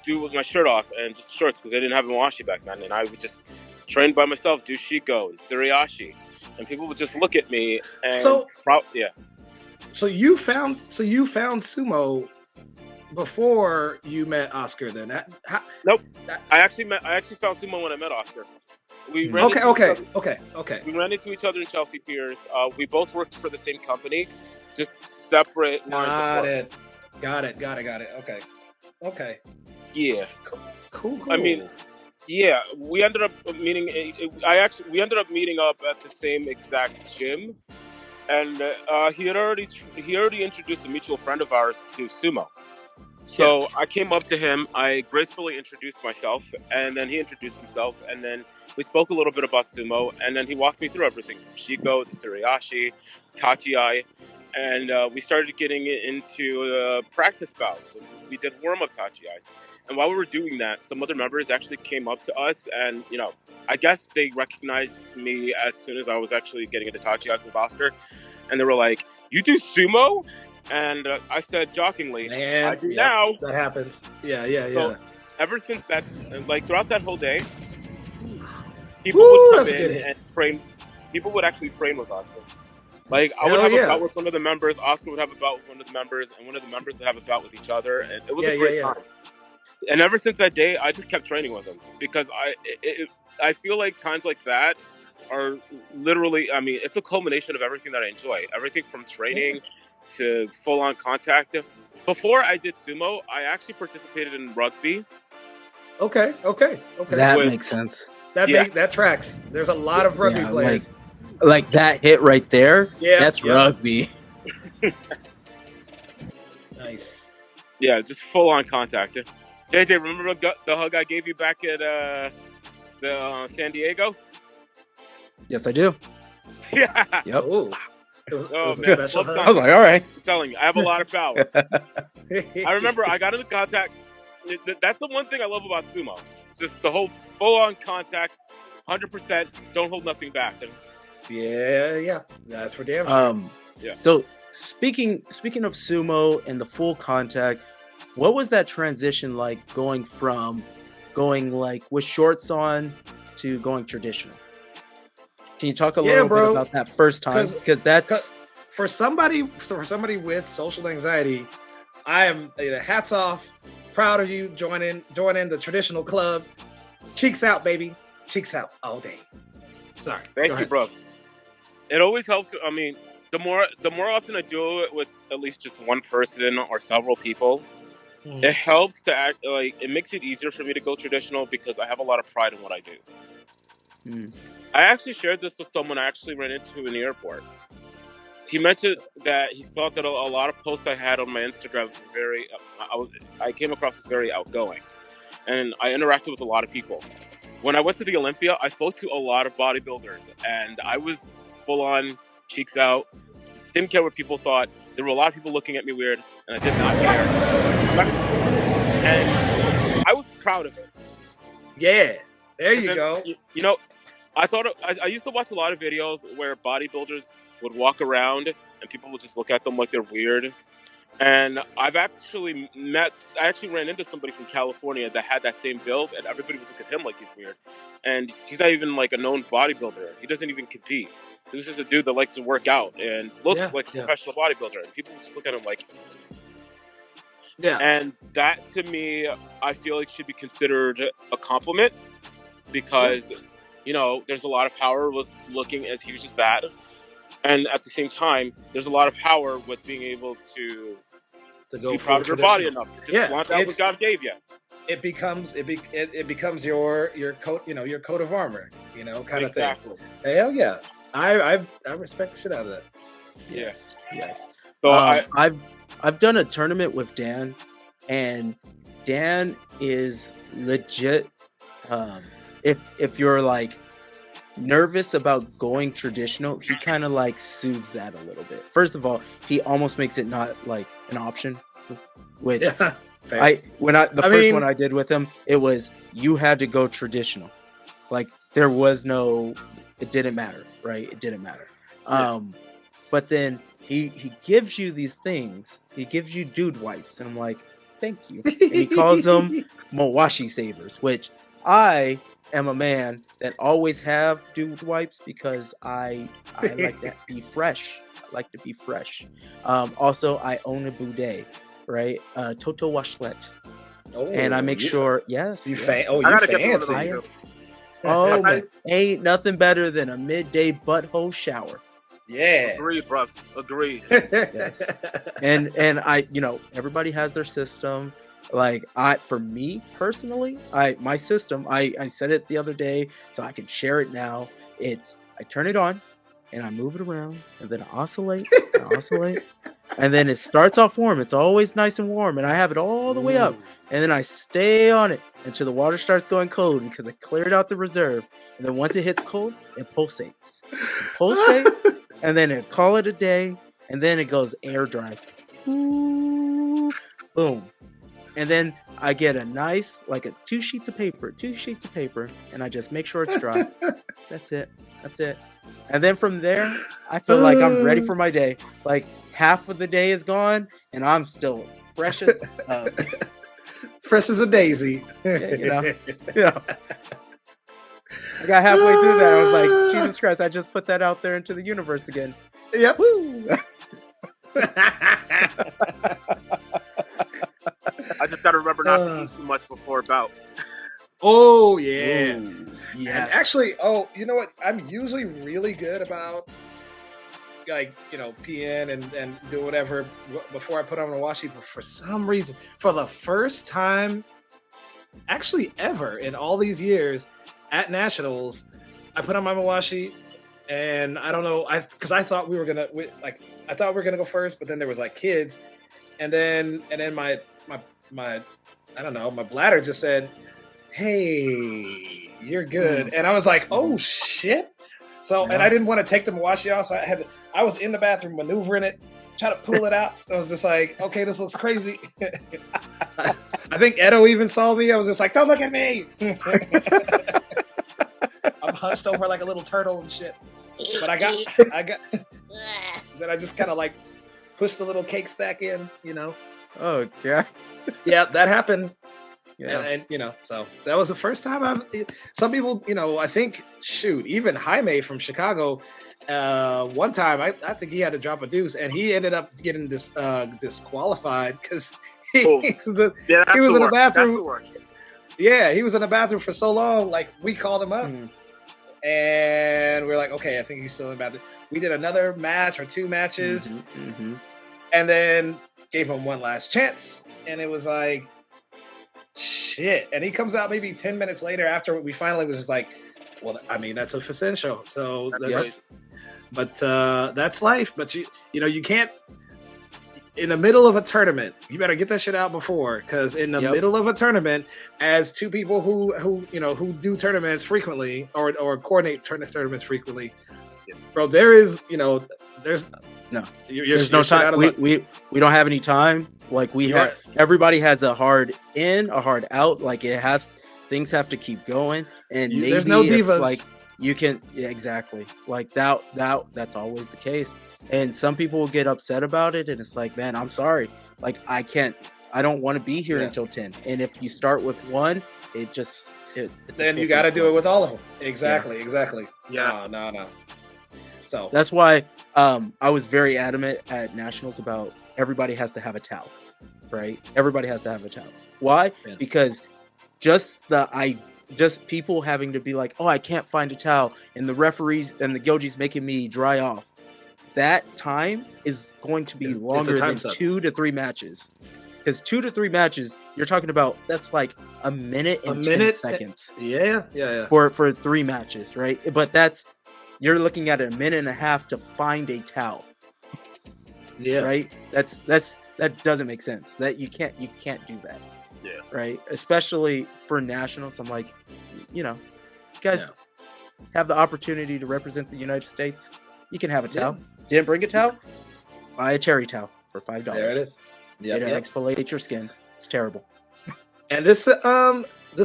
Speaker 6: do with my shirt off and just shorts because I didn't have a mawashi back then, and I would just train by myself, do shiko and suriashi, and people would just look at me and
Speaker 4: So you found sumo before you met Oscar then?
Speaker 6: Nope. I actually found sumo when I met Oscar. We ran
Speaker 4: Okay.
Speaker 6: We ran into each other in Chelsea Piers. We both worked for the same company, just separate.
Speaker 4: Got it. Okay.
Speaker 6: Yeah.
Speaker 4: Cool.
Speaker 6: I mean, yeah, we ended up meeting. We ended up meeting up at the same exact gym, and he had already introduced a mutual friend of ours to sumo. So I came up to him, I gracefully introduced myself, and then he introduced himself, and then we spoke a little bit about sumo, and then he walked me through everything from shiko, the suriashi, tachi-ai, and we started getting into practice bouts. We did warm-up tachi-ais. And while we were doing that, some other members actually came up to us, and, I guess they recognized me as soon as I was actually getting into tachi-ais with Oscar, and they were like, "You do sumo?" And I said jokingly, "I do now."
Speaker 4: That happens. Yeah.
Speaker 6: So ever since that, throughout that whole day, people would come in and train. People would actually train with us. I would have a bout with one of the members. Oscar would have a bout with one of the members, and one of the members would have a bout with each other. And it was a great time. And ever since that day, I just kept training with them because I feel like times like that are literally. I mean, it's a culmination of everything that I enjoy. Everything from training to full-on contact. Before I did sumo, I actually participated in rugby.
Speaker 4: Okay.
Speaker 2: That makes sense.
Speaker 4: That tracks. There's a lot of rugby players.
Speaker 2: Like that hit right there. Yeah, that's rugby.
Speaker 4: Nice.
Speaker 6: Yeah, just full-on contact. JJ, remember the hug I gave you back at the San Diego?
Speaker 2: Yes, I do.
Speaker 6: Yeah.
Speaker 2: Yep.
Speaker 4: Ooh. It was a special hug.
Speaker 2: I was like, all right.
Speaker 6: I'm telling you, I have a lot of power. I remember I got into contact. That's the one thing I love about sumo. It's just the whole full-on contact, 100%, don't hold nothing back.
Speaker 4: Yeah. That's for damn sure.
Speaker 6: Yeah.
Speaker 2: So speaking of sumo and the full contact, what was that transition like going like with shorts on to going traditional? Can you talk a little bit about that first time? Because that's
Speaker 4: for somebody with social anxiety. I am hats off, proud of you joining the traditional club. Cheeks out, baby, cheeks out all day. Sorry,
Speaker 6: thank you, bro. It always helps. I mean, the more often I do it with at least just one person or several people, it helps to act like it makes it easier for me to go traditional because I have a lot of pride in what I do. I actually shared this with someone I actually ran into in the airport. He mentioned that he thought that a lot of posts I had on my Instagram were very. I came across as very outgoing, and I interacted with a lot of people. When I went to the Olympia, I spoke to a lot of bodybuilders, and I was full on cheeks out. Didn't care what people thought. There were a lot of people looking at me weird, and I did not care. And I was proud of it.
Speaker 4: Yeah, there you go.
Speaker 6: I thought I used to watch a lot of videos where bodybuilders would walk around and people would just look at them like they're weird. And I actually ran into somebody from California that had that same build, and everybody would look at him like he's weird. And he's not even like a known bodybuilder. He doesn't even compete. This is a dude that likes to work out and looks like a professional bodybuilder. And people just look at him like,
Speaker 4: yeah.
Speaker 6: And that, to me, I feel like should be considered a compliment because, there's a lot of power with looking as huge as that. And at the same time, there's a lot of power with being able to
Speaker 4: go
Speaker 6: be proud of your body enough to just want out what God gave you.
Speaker 4: It becomes your coat, your coat of armor, kind of thing. Hell yeah, I respect the shit out of that.
Speaker 6: Yes.
Speaker 2: So I've done a tournament with Dan, and Dan is legit. If you're like nervous about going traditional, he kind of like soothes that a little bit. First of all, he almost makes it not like an option. Which the first one I did with him, it was you had to go traditional. Like there was no, it didn't matter, right? It didn't matter. But then he gives you these things. He gives you dude wipes, and I'm like, thank you. And he calls them Mawashi savers, which I am a man that always have dude wipes because I like to be fresh. I like to be fresh. Also, I own a bidet, right? Toto washlet. And I make sure, yes.
Speaker 4: You
Speaker 6: fancy.
Speaker 2: Oh, man. Ain't nothing better than a midday butthole shower.
Speaker 4: Yeah.
Speaker 6: Agree, bro. Agree.
Speaker 2: Yes. And I, everybody has their system. Like for me personally, my system, I said it the other day, so I can share it now. I turn it on and I move it around and then I oscillate, and then it starts off warm. It's always nice and warm, and I have it all the way up, and then I stay on it until the water starts going cold because I cleared out the reserve. And then once it hits cold, it pulsates, and then it call it a day, and then it goes air dry. Ooh, boom. And then I get a nice, like two sheets of paper, and I just make sure it's dry. That's it. And then from there, I feel like I'm ready for my day. Like half of the day is gone, and I'm still fresh as
Speaker 4: fresh as a daisy.
Speaker 2: Yeah. I got halfway through that. I was like, Jesus Christ, I just put that out there into the universe again.
Speaker 4: Yep.
Speaker 2: Woo.
Speaker 6: I just gotta remember not to eat too much before a bout.
Speaker 4: Oh yeah.
Speaker 2: Yes.
Speaker 4: And actually, you know what? I'm usually really good about PN and do whatever before I put on a washi. But for some reason, for the first time, actually ever in all these years at nationals, I put on my mawashi, and I don't know, because I thought we were gonna go first, but then there was like kids, and then my I don't know, my bladder just said, hey, you're good. And I was like, oh shit. So, and I didn't want to take the mawashi off. So I was in the bathroom maneuvering it, trying to pull it out. I was just like, okay, this looks crazy. I think Edo even saw me. I was just like, don't look at me. I'm hunched over like a little turtle and shit. But I got, then I just kind of like pushed the little cakes back in,
Speaker 2: Oh, God.
Speaker 4: Yeah, that happened.
Speaker 2: Yeah.
Speaker 4: And so that was the first time some people, I think, even Jaime from Chicago, one time, I think he had to drop a deuce, and he ended up getting disqualified because he was in the bathroom. Yeah, he was in the bathroom for so long, like we called him up and we're like, okay, I think he's still in the bathroom. We did another match or two matches and then gave him one last chance, and it was like, shit. And he comes out maybe 10 minutes later after we finally was just like, well, I mean, that's a Facen show. So that's life. But you can't, in the middle of a tournament, you better get that shit out before, because in the middle of a tournament, as two people who do tournaments frequently or coordinate tournaments frequently, bro, there's no
Speaker 2: time. We don't have any time. Like everybody has a hard in, a hard out. Like things have to keep going. And
Speaker 4: there's no divas.
Speaker 2: You can exactly like that's always the case. And some people will get upset about it, and it's like, man, I'm sorry. Like I don't want to be here until 10. And if you start with 1, it's
Speaker 4: then you got to do it with all of them. Exactly.
Speaker 6: Yeah.
Speaker 4: No. So
Speaker 2: that's why I was very adamant at nationals about everybody has to have a towel, right? Everybody has to have a towel. Why? Yeah. Because just people having to be like, oh, I can't find a towel, and the referees and the Gyoji's making me dry off. That time is going to be longer than 2 to 3 matches. Because 2 to 3 matches, you're talking about that's like a minute and 10 seconds.
Speaker 4: Yeah.
Speaker 2: For 3 matches, right? But you're looking at a minute and a half to find a towel.
Speaker 4: Yeah.
Speaker 2: Right? That doesn't make sense. That you can't do that.
Speaker 6: Yeah.
Speaker 2: Right. Especially for nationals. I'm like, you guys have the opportunity to represent the United States. You can have a towel. Didn't bring a towel? Buy a cherry towel for $5.
Speaker 4: There it is.
Speaker 2: It exfoliates your skin. It's terrible.
Speaker 4: And this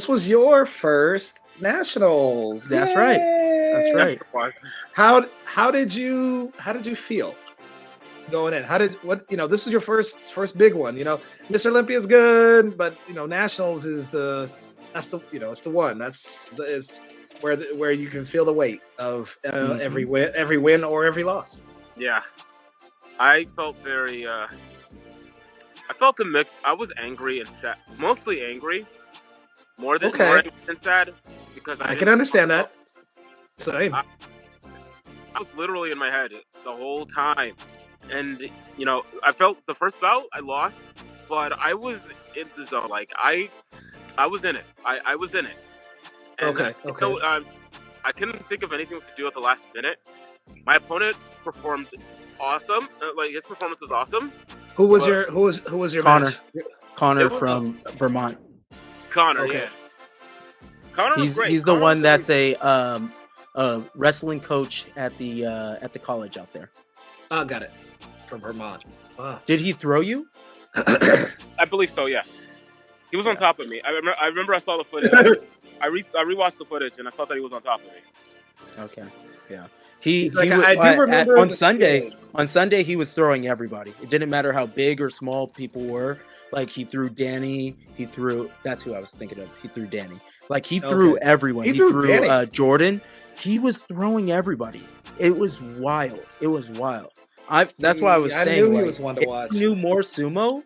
Speaker 4: was your first nationals.
Speaker 2: That's right. That's right.
Speaker 4: How did you feel going in? This is your first big one. Mr. Olympia is good, but nationals is it's the one. It's where you can feel the weight of every win or every loss.
Speaker 6: Yeah, I felt very. I felt a mix. I was angry and sad, mostly angry, more than sad, because
Speaker 4: I can understand that. Same.
Speaker 6: I was literally in my head the whole time, and I felt the first bout I lost, but I was in the zone. Like I was in it. I was in it. And So, I couldn't think of anything to do at the last minute. My opponent performed awesome. His performance was awesome.
Speaker 4: Who was your
Speaker 2: Connor?
Speaker 4: match?
Speaker 2: Connor from Vermont.
Speaker 6: Connor, yeah. Connor was great.
Speaker 2: He's the one that's a wrestling coach at the college out there.
Speaker 4: Oh, got it. From Vermont. Wow.
Speaker 2: Did he throw you?
Speaker 6: I believe so. Yes. He was on top of me. I remember I saw the footage. I rewatched the footage and I saw that he was on top of me.
Speaker 2: Okay. Yeah.
Speaker 4: I do remember
Speaker 2: on Sunday he was throwing everybody. It didn't matter how big or small people were. Like he threw Danny. That's who I was thinking of. He threw Danny. Like he threw everyone. He threw Jordan. He was throwing everybody. It was wild. That's why I was saying.
Speaker 4: I knew he was one to watch.
Speaker 2: If he knew more sumo,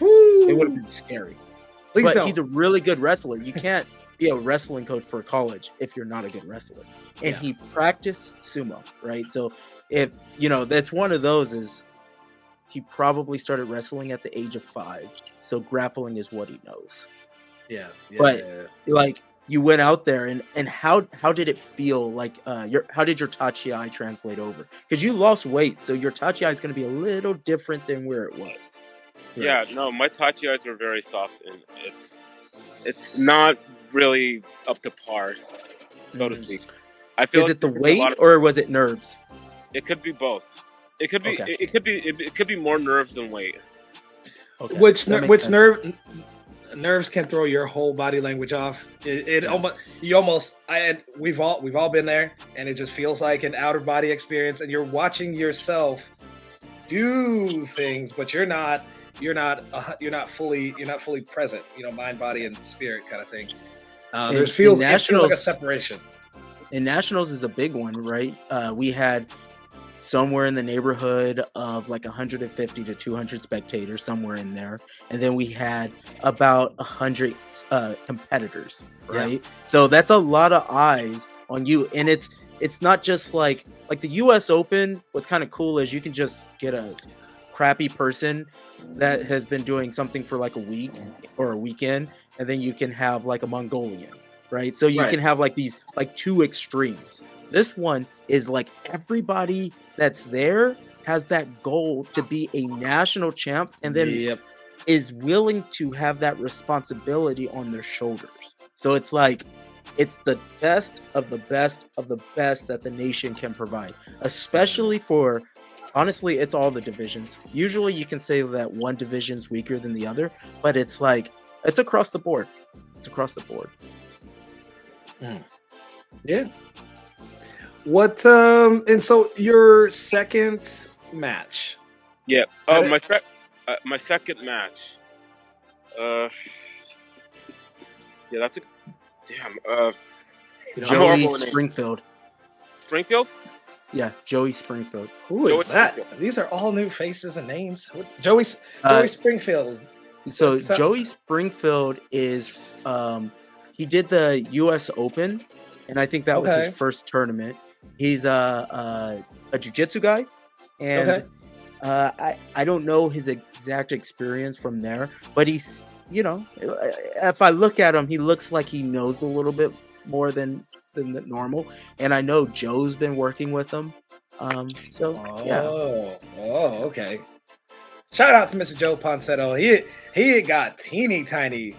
Speaker 2: it would have been scary. He's a really good wrestler. You can't be a wrestling coach for college if you're not a good wrestler. And he practiced sumo, right? So if that's one of those is he probably started wrestling at the age of 5. So grappling is what he knows. Like you went out there and how did it feel? Like how did your tachi translate over? Because you lost weight, so your tachi is going to be a little different than where it was. Right?
Speaker 6: Yeah, no, my tachi eyes were very soft, and it's not really up to par, so to speak. I feel
Speaker 2: is it the weight or was it nerves?
Speaker 6: It could be both. It could be. Okay. It could be more nerves than weight.
Speaker 2: Okay.
Speaker 4: Which nerves can throw your whole body language off. We've all been there, and it just feels like an outer body experience, and you're watching yourself do things, but you're not fully present. Mind, body, and spirit kind of thing. It feels like a separation.
Speaker 2: And nationals is a big one, right? We had somewhere in the neighborhood of like 150 to 200 spectators, somewhere in there, and then we had about 100 competitors, right? Yeah. So that's a lot of eyes on you, and it's not just like the U.S. Open. What's kind of cool is you can just get a crappy person that has been doing something for like a week or a weekend, and then you can have like a Mongolian, right? So you can have like these like two extremes. This one is like everybody that's there has that goal to be a national champ, and then is willing to have that responsibility on their shoulders. So it's like it's the best of the best of the best that the nation can provide, especially for, honestly, it's all the divisions. Usually you can say that one division's weaker than the other, but it's like it's across the board. It's across the board.
Speaker 4: Yeah. What and so your second match?
Speaker 6: Yeah. Oh, my second match. Yeah, that's a damn.
Speaker 2: Joey Springfield.
Speaker 6: Springfield?
Speaker 2: Yeah, Joey Springfield.
Speaker 4: Who is that? Springfield. These are all new faces and names. Joey Springfield.
Speaker 2: So Joey Springfield is he did the U.S. Open, and I think that was his first tournament. He's a jiu-jitsu guy, and I don't know his exact experience from there, but he's, you know, if I look at him, he looks like he knows a little bit more than the normal, and I know Joe's been working with him.
Speaker 4: Okay. Shout out to Mr. Joe Ponsetto. He got teeny tiny,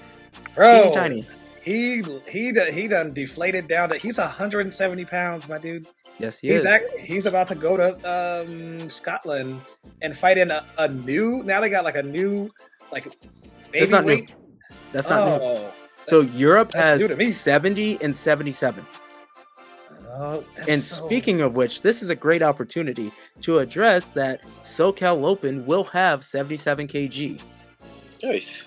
Speaker 4: bro.
Speaker 2: Teeny tiny.
Speaker 4: He done deflated down to, he's 170 pounds, my dude.
Speaker 2: Yes, he is.
Speaker 4: He's about to go to Scotland and fight in a new. Now they got like a new baby weight.
Speaker 2: That's not new. So Europe has 70 and 77. And speaking of which, this is a great opportunity to address that SoCal Open will have 77 kg.
Speaker 6: Nice.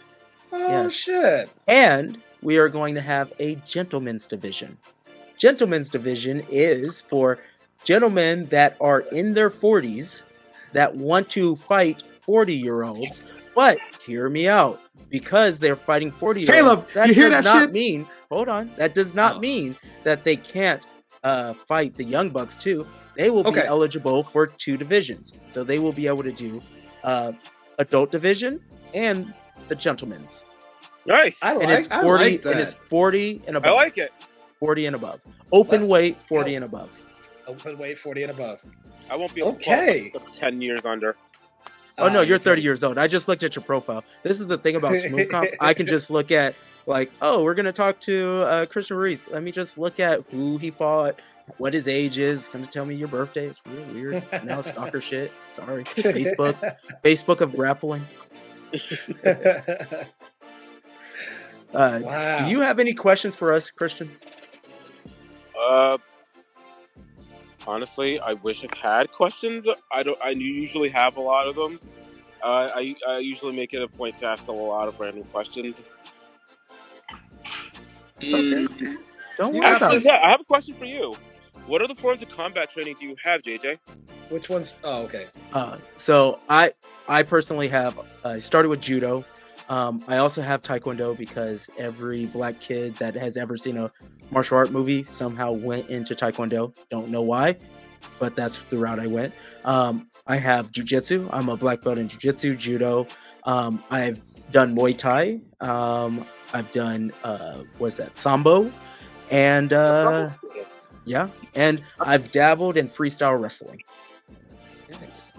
Speaker 4: Shit.
Speaker 2: And we are going to have a gentleman's division. Gentleman's division is for gentlemen that are in their 40s that want to fight 40-year-olds. But hear me out. Because they're fighting 40-year-olds,
Speaker 4: Caleb,
Speaker 2: that
Speaker 4: you hear
Speaker 2: does
Speaker 4: that
Speaker 2: not
Speaker 4: shit?
Speaker 2: mean, hold on, that does not mean that they can't fight the Young Bucks too. They will be eligible for 2 divisions. So they will be able to do adult division and the gentlemen's.
Speaker 6: Nice.
Speaker 2: It's 40 and above.
Speaker 6: I like it.
Speaker 2: 40 and above. Open weight 40 and above.
Speaker 4: Open weight 40 and above.
Speaker 6: I won't be able to 10 years under.
Speaker 2: Oh no, you're 30 years old. I just looked at your profile. This is the thing about Smooth Comp. I can just look at we're gonna talk to Christian Ruiz. Let me just look at who he fought, what his age is. It's gonna tell me your birthday. It's real weird. It's now stalker shit. Sorry. Facebook of grappling.
Speaker 4: Wow.
Speaker 2: Do you have any questions for us, Christian?
Speaker 6: Honestly, I wish I had questions. I usually have a lot of them. I usually make it a point to ask a lot of random questions.
Speaker 2: It's okay. Don't worry
Speaker 6: Actually,
Speaker 2: about it.
Speaker 6: I have a question for you. What other forms of combat training do you have, JJ?
Speaker 4: Which ones? Oh, okay.
Speaker 2: So I personally have started with judo. I also have taekwondo because every black kid that has ever seen a martial art movie somehow went into taekwondo. Don't know why, but that's the route I went. I have jiu-jitsu. I'm a black belt in jiu-jitsu, judo. I've done Muay Thai. I've done Sambo, and and I've dabbled in freestyle wrestling.
Speaker 4: Nice.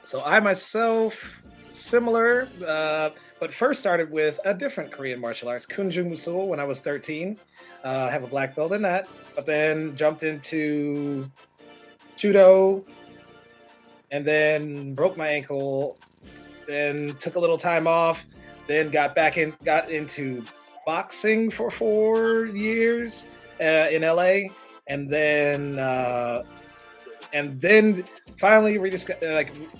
Speaker 4: So I myself, similar, but first started with a different Korean martial arts, Kunjung Musul, when I was 13. I have a black belt in that, but then jumped into judo, and then broke my ankle, then took a little time off, then got into boxing for 4 years in LA, and then finally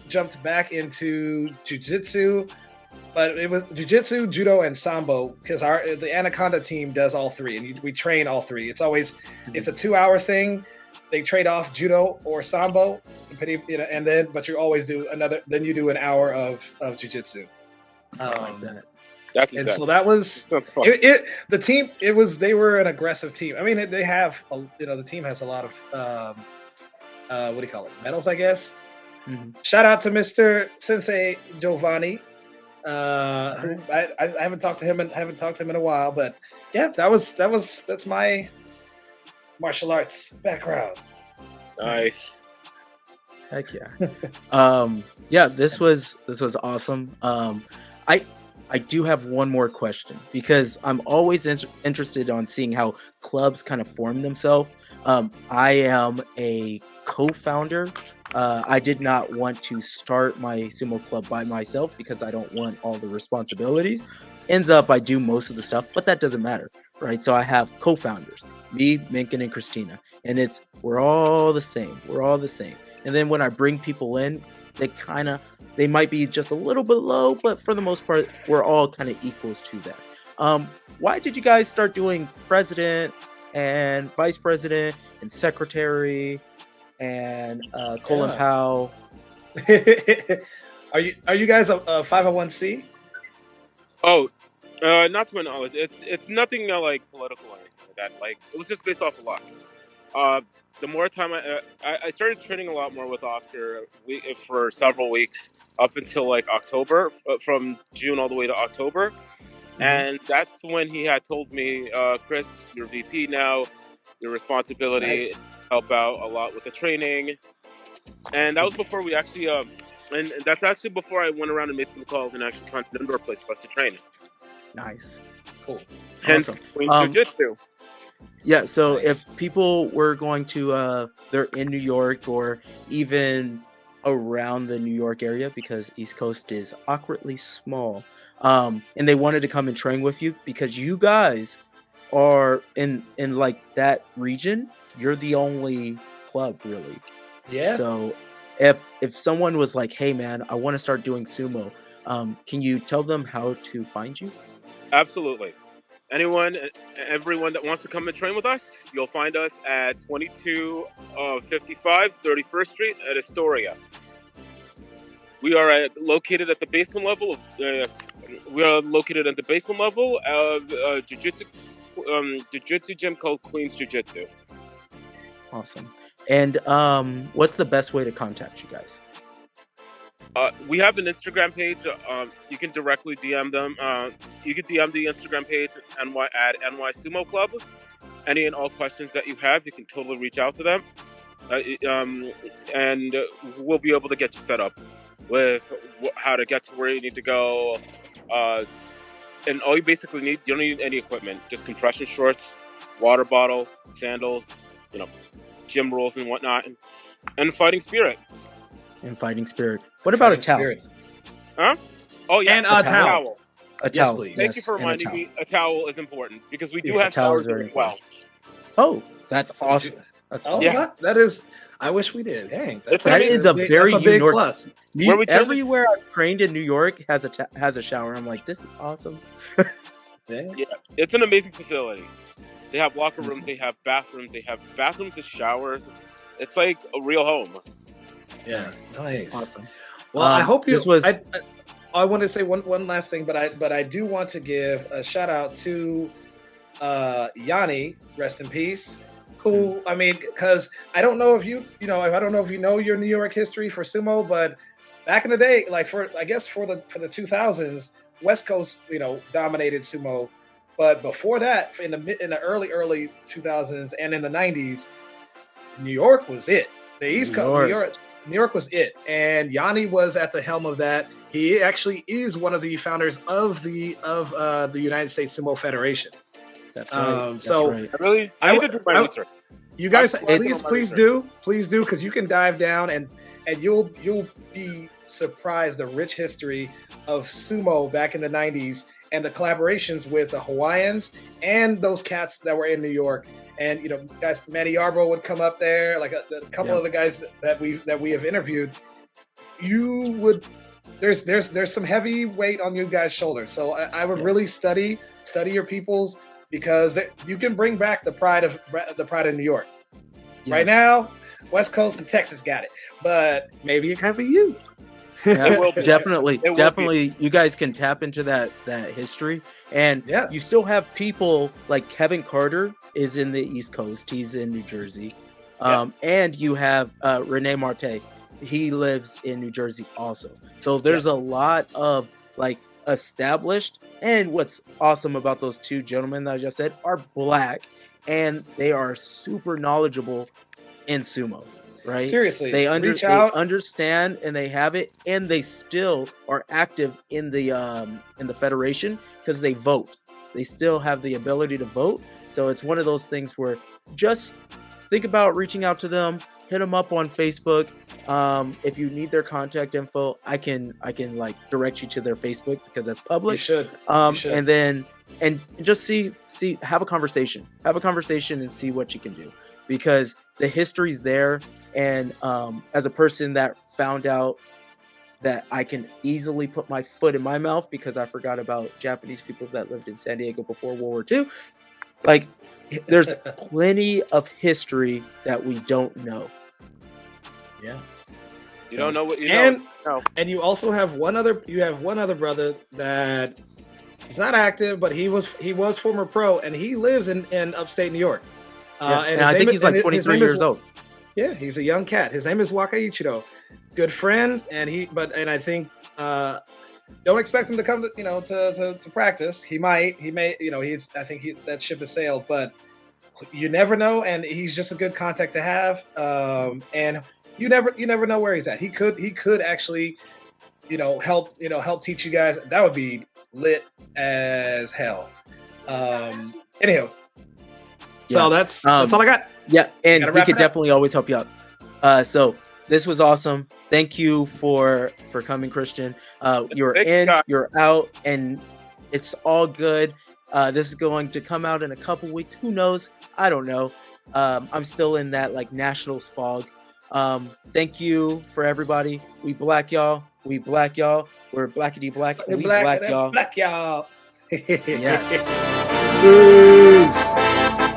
Speaker 4: jumped back into jiu-jitsu. But it was jiu-jitsu, judo, and sambo because the Anaconda team does all 3, and we train all 3. It's always it's a 2-hour thing. They trade off judo or sambo, and then but you always do then you do an hour of jiu-jitsu. So that was the team. They were an aggressive team. I mean, they have the team has a lot of what do you call it, medals, I guess. Mm-hmm. Shout out to Mr. Sensei Giovanni. I haven't talked to him in a while, but yeah, that's my martial arts background.
Speaker 6: Nice.
Speaker 2: Heck yeah. This was awesome. I do have one more question because I'm always interested on seeing how clubs kind of form themselves. I am a co-founder. I did not want to start my sumo club by myself because I don't want all the responsibilities. Ends up I do most of the stuff, but that doesn't matter, right? So I have co-founders. me, Minkin, and Christina, and we're all the same. We're all the same. And then when I bring people in, they might be just a little bit low, but for the most part, we're all kind of equals to that. Why did you guys start doing president and vice president and secretary and Colin Powell?
Speaker 4: Are you guys a 501c?
Speaker 6: Oh, not to my knowledge. It's nothing like political or anything like that. Like, it was just based off of luck. The more time I started training a lot more with Oscar for several weeks up until like October, from June all the way to October. Mm-hmm. And that's when he had told me, Chris, you're VP now. Your responsibility is to help out a lot with the training. And that was before we actually, and that's actually before I went around and made some calls and actually found an indoor place for us to train.
Speaker 2: Nice. Cool.
Speaker 6: Hence,
Speaker 2: awesome.
Speaker 6: Jiu-Jitsu.
Speaker 2: Yeah, so if people were going to, they're in New York or even around the New York area, because East Coast is awkwardly small, and they wanted to come and train with you because you guys are in like that region, you're the only club really.
Speaker 4: Yeah.
Speaker 2: So if someone was like, hey man, I want to start doing sumo, can you tell them how to find you?
Speaker 6: Absolutely. Everyone that wants to come and train with us, you'll find us at 2255 31st Street at Astoria. We are located at the basement level of Jiu-Jitsu gym called Queen's Jiu-Jitsu.
Speaker 2: Awesome. And what's the best way to contact you guys?
Speaker 6: We have an Instagram page. You can directly DM them. You can DM the Instagram page at NY Sumo Club. Any and all questions that you have, you can totally reach out to them. And we'll be able to get you set up with how to get to where you need to go. And all you basically need, you don't need any equipment, just compression shorts, water bottle, sandals, gym rolls and whatnot, and fighting spirit.
Speaker 2: What about a towel?
Speaker 6: Huh? Oh yeah,
Speaker 4: and a towel.
Speaker 2: A towel.
Speaker 4: Please.
Speaker 6: Thank you for reminding me. A towel is important because we do have towels as well.
Speaker 2: Oh, that's awesome. That's awesome.
Speaker 4: Yeah. That is. I wish we did. Dang,
Speaker 2: that is a very
Speaker 4: big plus.
Speaker 2: Everywhere I've trained in New York has a shower. I'm like, this is awesome.
Speaker 6: Yeah, it's an amazing facility. They have locker rooms. They have bathrooms. They have bathrooms and showers. It's like a real home.
Speaker 4: Yes, nice,
Speaker 2: awesome.
Speaker 4: Well, I hope you.
Speaker 2: This was.
Speaker 4: I want to say one last thing, but I do want to give a shout out to Yanni, rest in peace. Who, I mean, because I don't know if I don't know if you know your New York history for sumo, but back in the day, like for the 2000s, West Coast dominated sumo, but before that, in the early 2000s and in the 90s, New York was it. The East Coast, New York was it, and Yanni was at the helm of that. He actually is one of the founders of the United States Sumo Federation.
Speaker 2: That's right.
Speaker 4: So
Speaker 2: right.
Speaker 4: You guys, please do, because you can dive down and you'll be surprised the rich history of sumo back in the 90s and the collaborations with the Hawaiians and those cats that were in New York. And guys, Manny Yarbrough would come up there, like a couple of the guys that we have interviewed. You would. There's some heavy weight on you guys' shoulders. So I would really study your peoples, because you can bring back the pride of New York. Yes. Right now, West Coast and Texas got it, but maybe it can be you.
Speaker 2: Yeah, definitely. You guys can tap into that history, and you still have people like Kevin Carter is in the East Coast. He's in New Jersey, and you have Rene Marte. He lives in New Jersey also. So there's a lot of like established, and what's awesome about those two gentlemen that I just said are Black, and they are super knowledgeable in sumo. Right?
Speaker 4: Seriously,
Speaker 2: they understand, and they have it, and they still are active in the federation because they vote. They still have the ability to vote. So it's one of those things where just think about reaching out to them. hit them up on Facebook. If you need their contact info, I can like direct you to their Facebook because that's public.
Speaker 4: You should.
Speaker 2: And just have a conversation and see what you can do, because the history's there. And as a person that found out that I can easily put my foot in my mouth because I forgot about Japanese people that lived in San Diego before World War II. Like, there's plenty of history that we don't know.
Speaker 4: Yeah.
Speaker 6: You don't know what you
Speaker 4: know. And you also have one other brother that is not active, but he was former pro, and he lives in upstate New York.
Speaker 2: And I think he's like 23 years old.
Speaker 4: Yeah, he's a young cat. His name is Waka Ichiro. Good friend, and I think don't expect him to come to practice. He may, that ship has sailed, but you never know, and he's just a good contact to have. And you never know where he's at. He could actually, help teach you guys. That would be lit as hell. Anyhow. So that's all I got.
Speaker 2: Yeah, and we could definitely always help you out. So this was awesome. Thank you for coming, Christian. You're in, you're out, and it's all good. This is going to come out in a couple weeks. Who knows? I don't know. I'm still in that like nationals fog. Thank you for everybody. We black y'all. We're blackity black. We black y'all.
Speaker 4: Black y'all.
Speaker 2: Yes.
Speaker 4: Peace.